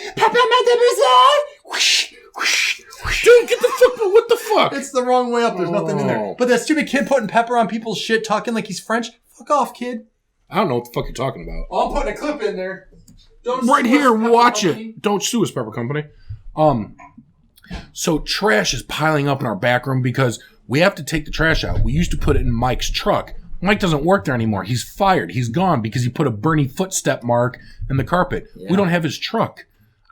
C: whoosh, whoosh, whoosh.
B: Dude, get the fuck, what the fuck?
C: It's the wrong way up. There's nothing in there.
B: Oh.
C: But that stupid kid putting pepper on people's shit, talking like he's French. Fuck off, kid.
B: I don't know what the fuck you're talking about.
C: Oh, I'm putting a clip in there. Don't
B: Right
C: sue
B: here,
C: us, Pepper
B: watch
C: Company.
B: it. Don't sue us, Pepper Company. So trash is piling up in our back room because we have to take the trash out. We used to put it in Mike's truck. Mike doesn't work there anymore. He's fired. He's gone because he put a Bernie footstep mark in the carpet.
C: Yeah.
B: We don't have his truck.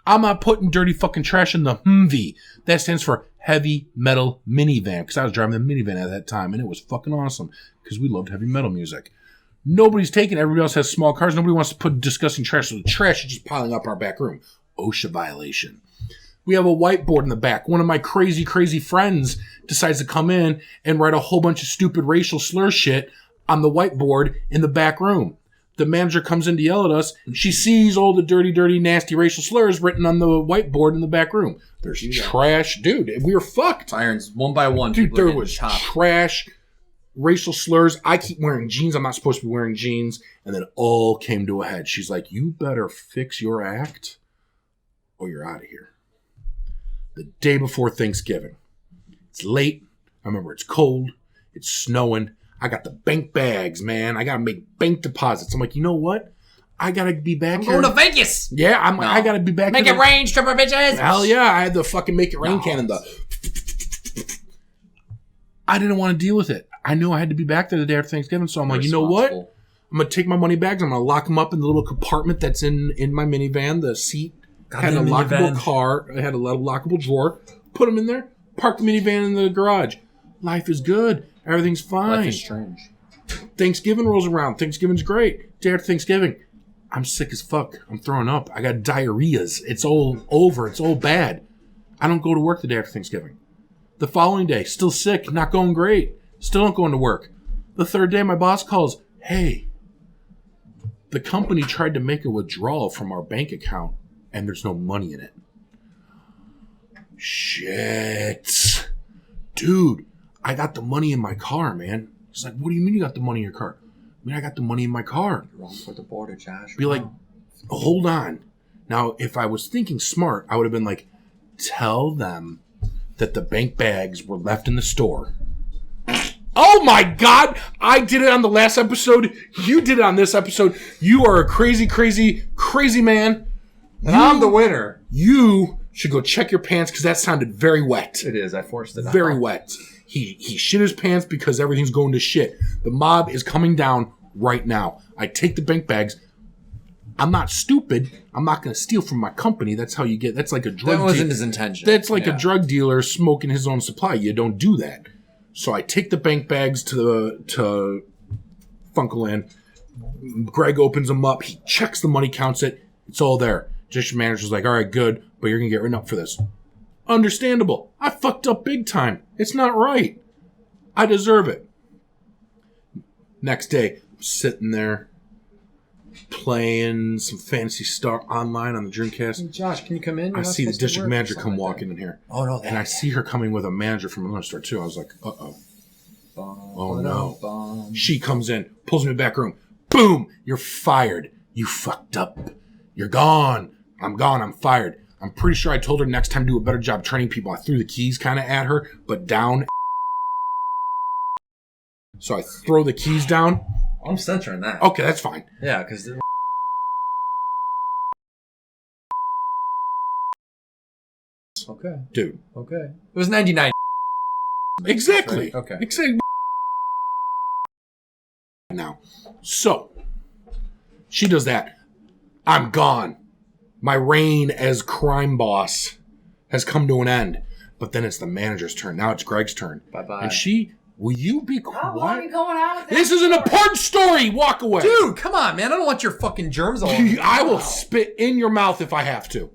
B: I'm not putting dirty fucking trash in the HMV. That stands for heavy metal minivan because I was driving the minivan at that time and it was fucking awesome because we loved heavy metal music. Nobody's taking it. Everybody else has small cars. Nobody wants to put disgusting trash. So the trash is just piling up in our back room. OSHA violation. We have a whiteboard in the back. One of my crazy, crazy friends decides to come in and write a whole bunch of stupid racial slur shit on the whiteboard in the back room. The manager comes in to yell at us. She sees all the dirty, dirty, nasty racial slurs written on the whiteboard in the back room. There's trash. Dude, we were fucked.
C: Irons, one by one.
B: Dude, there was trash, racial slurs. I keep wearing jeans. I'm not supposed to be wearing jeans. And then it all came to a head. She's like, you better fix your act or you're out of here. The day before Thanksgiving. It's late. I remember it's cold. It's snowing. I got the bank bags, man. I got to make bank deposits. I'm like, you know what? I got to be back here.
C: I'm going to Vegas.
B: Yeah, I got to be back
C: Make
B: here.
C: it rain, stripper bitches.
B: Hell yeah. I had the fucking make it rain cannon. I didn't want to deal with it. I knew I had to be back there the day after Thanksgiving. So I'm like, you know what? I'm going to take my money bags. I'm going to lock them up in the little compartment that's in my minivan. The seat had a lockable car. I had a little lockable drawer. Put them in there. Park the minivan in the garage. Life is good. Everything's fine.
C: Life is strange.
B: Thanksgiving rolls around. Thanksgiving's great. Day after Thanksgiving, I'm sick as fuck. I'm throwing up. I got diarrheas. It's all over. It's all bad. I don't go to work the day after Thanksgiving. The following day, still sick. Not going great. Still not going to work. The third day, my boss calls. Hey, the company tried to make a withdrawal from our bank account, and there's no money in it. Shit. Dude, I got the money in my car, man. He's like, what do you mean you got the money in your car? I mean, I got the money in my car.
C: You're wrong for the border, Josh.
B: Be like, hold on. Now, if I was thinking smart, I would have been like, tell them that the bank bags were left in the store. Oh my God! I did it on the last episode. You did it on this episode. You are a crazy, crazy, crazy man.
C: And I'm the winner.
B: You should go check your pants because that sounded very wet.
C: It is. I forced it out.
B: Very wet. He shit his pants because everything's going to shit. The mob is coming down right now. I take the bank bags. I'm not stupid. I'm not going to steal from my company. That's how you get. That's like a drug.
C: That wasn't his intention.
B: That's like a drug dealer smoking his own supply. You don't do that. So I take the bank bags to FuncoLand. Greg opens them up. He checks the money, counts it. It's all there. District manager's like, all right, good, but you're going to get written up for this. Understandable. I fucked up big time. It's not right. I deserve it. Next day, I'm sitting there playing some Phantasy Star Online on the Dreamcast.
C: Hey, Josh, can you come in?
B: I see the district manager come walking in here.
C: Oh, no.
B: And I see her coming with a manager from another store, too. I was like, uh-oh. Oh, no. She comes in, pulls me in the back room. Boom! You're fired. You fucked up. You're gone. I'm gone. I'm fired. I'm pretty sure I told her next time to do a better job training people. I threw the keys kind of at her, but down. So I throw the keys down.
C: I'm censoring that.
B: Okay, that's fine.
C: Yeah, because... Okay.
B: Dude.
C: Okay. It was 99.
B: Exactly.
C: Right? Okay.
B: Exactly. Now, so she does that. I'm gone. My reign as crime boss has come to an end. But then it's the manager's turn. Now it's Greg's turn.
C: Bye-bye.
B: And she, will you be
D: How long
B: quiet?
D: you going on with that
B: This is an
D: story?
B: important story. Walk away.
C: Dude, come on, man. I don't want your fucking germs all over me.
B: I will spit in your mouth if I have to.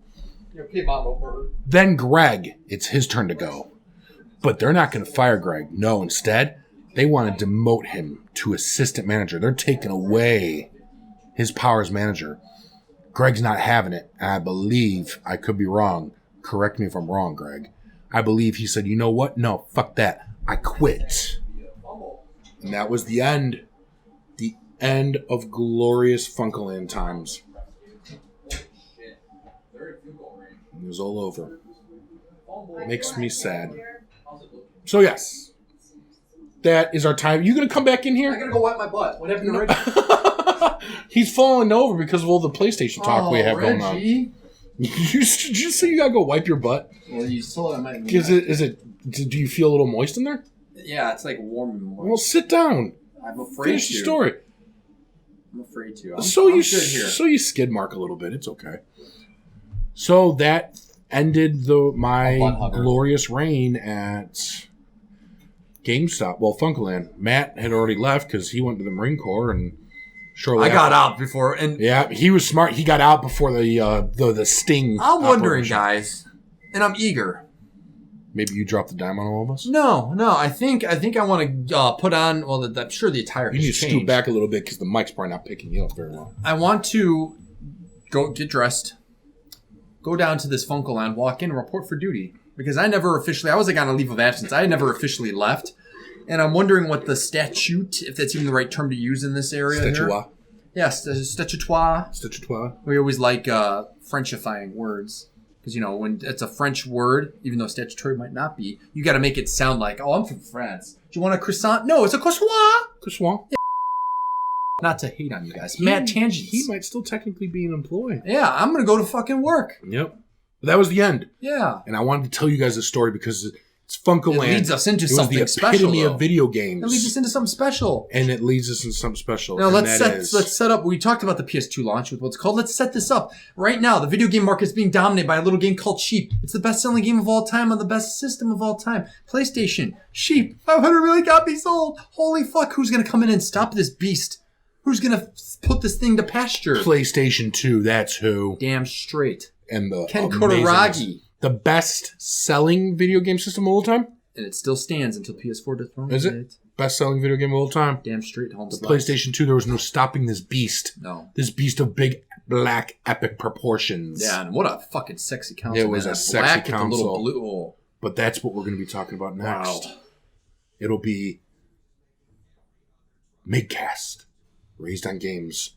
C: You're okay, Mama Bird.
B: Then Greg, it's his turn to go. But they're not going to fire Greg. No, instead, they want to demote him to assistant manager. They're taking away his power as manager. Greg's not having it. And I believe, I could be wrong. Correct me if I'm wrong, Greg. I believe he said, you know what? No, fuck that. I quit. And that was the end. The end of glorious FuncoLand times. It was all over. Makes me sad. So yes, that is our time. You gonna come back in here?
C: I gotta go wipe my butt. Whenever you're ready.
B: He's falling over because of all the PlayStation talk we have going on.
C: Reggie.
B: You just say you gotta go wipe your butt?
C: Well, you still have my...
B: Is it? Do you feel a little moist in there?
C: Yeah, it's like warm and moist.
B: Well, sit down.
C: I'm afraid
B: Finish
C: to.
B: the story.
C: I'm afraid to. I'm
B: So you
C: good here.
B: so you skid mark a little bit. It's okay. So that ended my glorious reign at GameStop. Well, FuncoLand. Matt had already left because he went to the Marine Corps, and Shortly
C: I
B: after.
C: got out before, and
B: Yeah, he was smart. He got out before the sting.
C: I'm wondering,
B: operation.
C: guys, and I'm eager.
B: Maybe you dropped the dime on all of us.
C: No. I think I want to put on. Well, I'm sure the attire
B: You
C: has
B: need to
C: changed.
B: scoot back a little bit because the mic's probably not picking you up very well.
C: I want to go get dressed, go down to this FuncoLand, walk in, and report for duty because I was like on a leave of absence. I never officially left, and I'm wondering what the statute, if that's even the right term to use in this area. Here.
B: Statutoire.
C: Yes, statutoire.
B: Statutoire.
C: We always like Frenchifying words. Because, when it's a French word, even though statutory might not be, you got to make it sound like, oh, I'm from France. Do you want a croissant? No, it's a croissant.
B: Croissant.
C: Yeah. Not to hate on you guys. Mad tangents.
B: He might still technically be an employee.
C: Yeah, I'm going to go to fucking work.
B: Yep. But that was the end.
C: Yeah.
B: And I wanted to tell you guys this story because it's FuncoLand.
C: It leads us into something
B: It was the
C: special,
B: epitome
C: though.
B: of video games.
C: It leads us into something special.
B: And it leads us into something special.
C: Now,
B: and
C: let's set up. We talked about the PS2 launch with what's called. Let's set this up. Right now, the video game market is being dominated by a little game called Sheep. It's the best-selling game of all time on the best system of all time. PlayStation. Sheep. 500 million copies sold. Holy fuck. Who's going to come in and stop this beast? Who's going to put this thing to pasture?
B: PlayStation 2, that's who.
C: Damn straight.
B: And the
C: Ken
B: amazingness.
C: Kotaragi.
B: The best-selling video game system of all time?
C: And it still stands until PS4 dethrones
B: Is it? Best-selling video game of all time?
C: Damn straight. Home
B: The
C: slice.
B: PlayStation 2, there was no stopping this beast.
C: No.
B: This beast of big, black, epic proportions.
C: Yeah, and what a fucking sexy console.
B: It was
C: man.
B: a
C: That
B: sexy
C: black with the
B: console.
C: little blue. Oh.
B: But that's what we're going to be talking about next.
C: Wow.
B: It'll be MIGCAST, Raised on Games,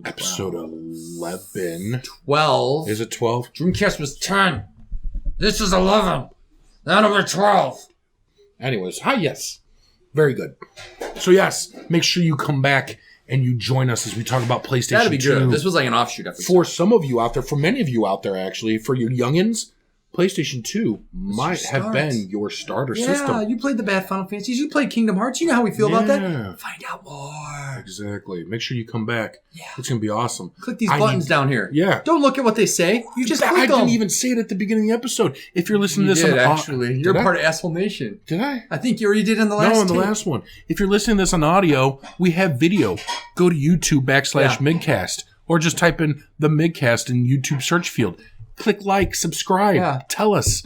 B: episode 11.
C: 12.
B: Is it 12?
C: Dreamcast was 10. This is 11. That'll be 12.
B: Anyways, hi, yes. Very good. So, yes, make sure you come back and you join us as we talk about PlayStation 2.
C: That'd be good. This was like an offshoot episode.
B: For some of you out there, for many of you out there, actually, for your youngins, PlayStation 2 might have
C: start.
B: been your starter
C: Yeah,
B: system.
C: you played the bad Final Fantasies. You played Kingdom Hearts. You know how we feel about
B: Yeah.
C: that. Find out more.
B: Exactly. Make sure you come back.
C: Yeah.
B: It's going to be awesome.
C: Click these
B: I
C: buttons
B: need-
C: down here.
B: Yeah.
C: Don't look at what they say. You just click
B: I
C: them.
B: didn't even say it at the beginning of the episode. If you're listening
C: You
B: to this
C: did,
B: on
C: actually. You're
B: Did I?
C: part of Asshole Nation.
B: Did I?
C: I think you already did in the last
B: No, in the
C: tape.
B: last one. If you're listening to this on audio, we have video. Go to YouTube /MIGCAST or just type in the MIGCAST in YouTube search field. Click like, subscribe.
C: Yeah.
B: Tell us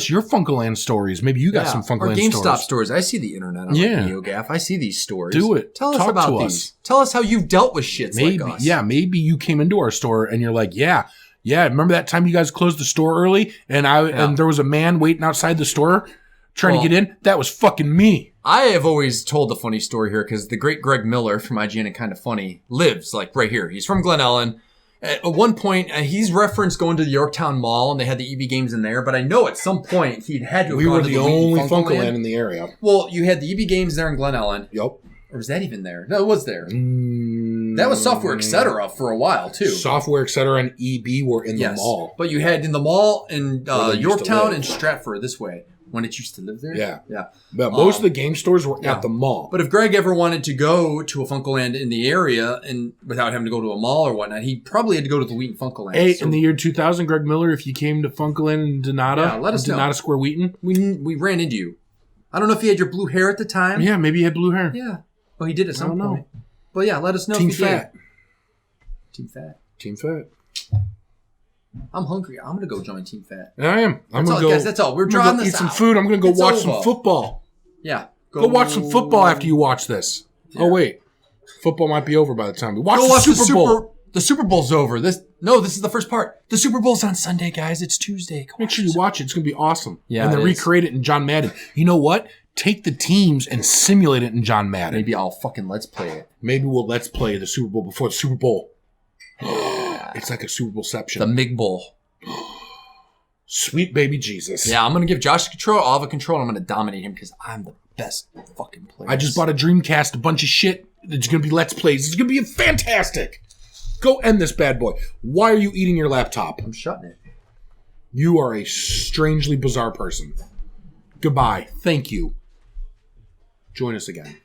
B: your FuncoLand stories. Maybe you got some
C: Or
B: FuncoLand
C: GameStop
B: stories.
C: stories. I see the internet on
B: Yeah.
C: NeoGaf. I see these stories.
B: Do it.
C: Tell us
B: Talk
C: about
B: to
C: these.
B: us.
C: Tell us how you've dealt with shits
B: Maybe,
C: like us.
B: maybe you came into our store and you're like, yeah. Remember that time you guys closed the store early and there was a man waiting outside the store trying to get in? That was fucking me.
C: I have always told a funny story here because the great Greg Miller from IGN and Kind of Funny lives like right here. He's from Glen Ellen. At one point, he's referenced going to the Yorktown Mall and they had the EB games in there. But I know at some point he'd had to have
B: We
C: gone
B: were
C: to
B: the
C: Wheaton
B: only
C: FuncoLand.
B: FuncoLand in the area.
C: Well, you had the EB games there in Glen Ellen.
B: Yep.
C: Or was that even there? No, it was there. That was Software Etc. for a while too.
B: Software, etc., and EB were in the mall.
C: But you had in the mall in
B: Where they used to
C: Yorktown
B: live.
C: and Stratford this way when it used to live there.
B: Yeah.
C: Yeah.
B: But most of the game stores were
C: yeah.
B: at the mall.
C: But if Greg ever wanted to go to a FuncoLand in the area and without having to go to a mall or whatnot, he probably had to go to the Wheaton FuncoLand.
B: Hey,
C: So
B: in the year 2000, Greg Miller, if you came to FuncoLand in Donata,
C: Yeah, let us know.
B: Donata Square Wheaton.
C: we ran into you. I don't know if you had your blue hair at the time.
B: Yeah, maybe he had blue hair.
C: Yeah. Well, he did at some
B: don't know.
C: point. But yeah, let us know
B: Team
C: if you
B: Fat.
C: did. Team Fat.
B: Team Fat.
C: I'm hungry. I'm gonna go join Team Fat.
B: Yeah, I am. I'm
C: That's
B: gonna
C: all,
B: go.
C: guys. That's all. We're
B: I'm gonna
C: drawing
B: go
C: this
B: eat some
C: out.
B: food. I'm gonna go
C: It's
B: watch
C: over.
B: some football.
C: Yeah.
B: Go watch some football after you watch this. Oh wait, football might be over by the time we watch
C: Go
B: the
C: watch
B: Super Bowl.
C: The Super Bowl's over. This is the first part. The Super Bowl's on Sunday, guys. It's Tuesday. Go
B: Make sure you watch it. It's gonna be awesome.
C: Yeah,
B: and then
C: it is.
B: recreate it in John Madden. You know what? Take the teams and simulate it in John Madden.
C: Maybe I'll fucking let's play it.
B: Maybe we'll let's play the Super Bowl before the Super Bowl. It's like a Super Bowlception.
C: The MIG Bowl.
B: Sweet baby Jesus.
C: Yeah, I'm gonna give Josh control. I'll have a control. And I'm gonna dominate him because I'm the best fucking player.
B: I just bought a Dreamcast, a bunch of shit. It's gonna be Let's Plays. It's gonna be fantastic. Go end this bad boy. Why are you eating your laptop?
C: I'm shutting it.
B: You are a strangely bizarre person. Goodbye. Thank you. Join us again.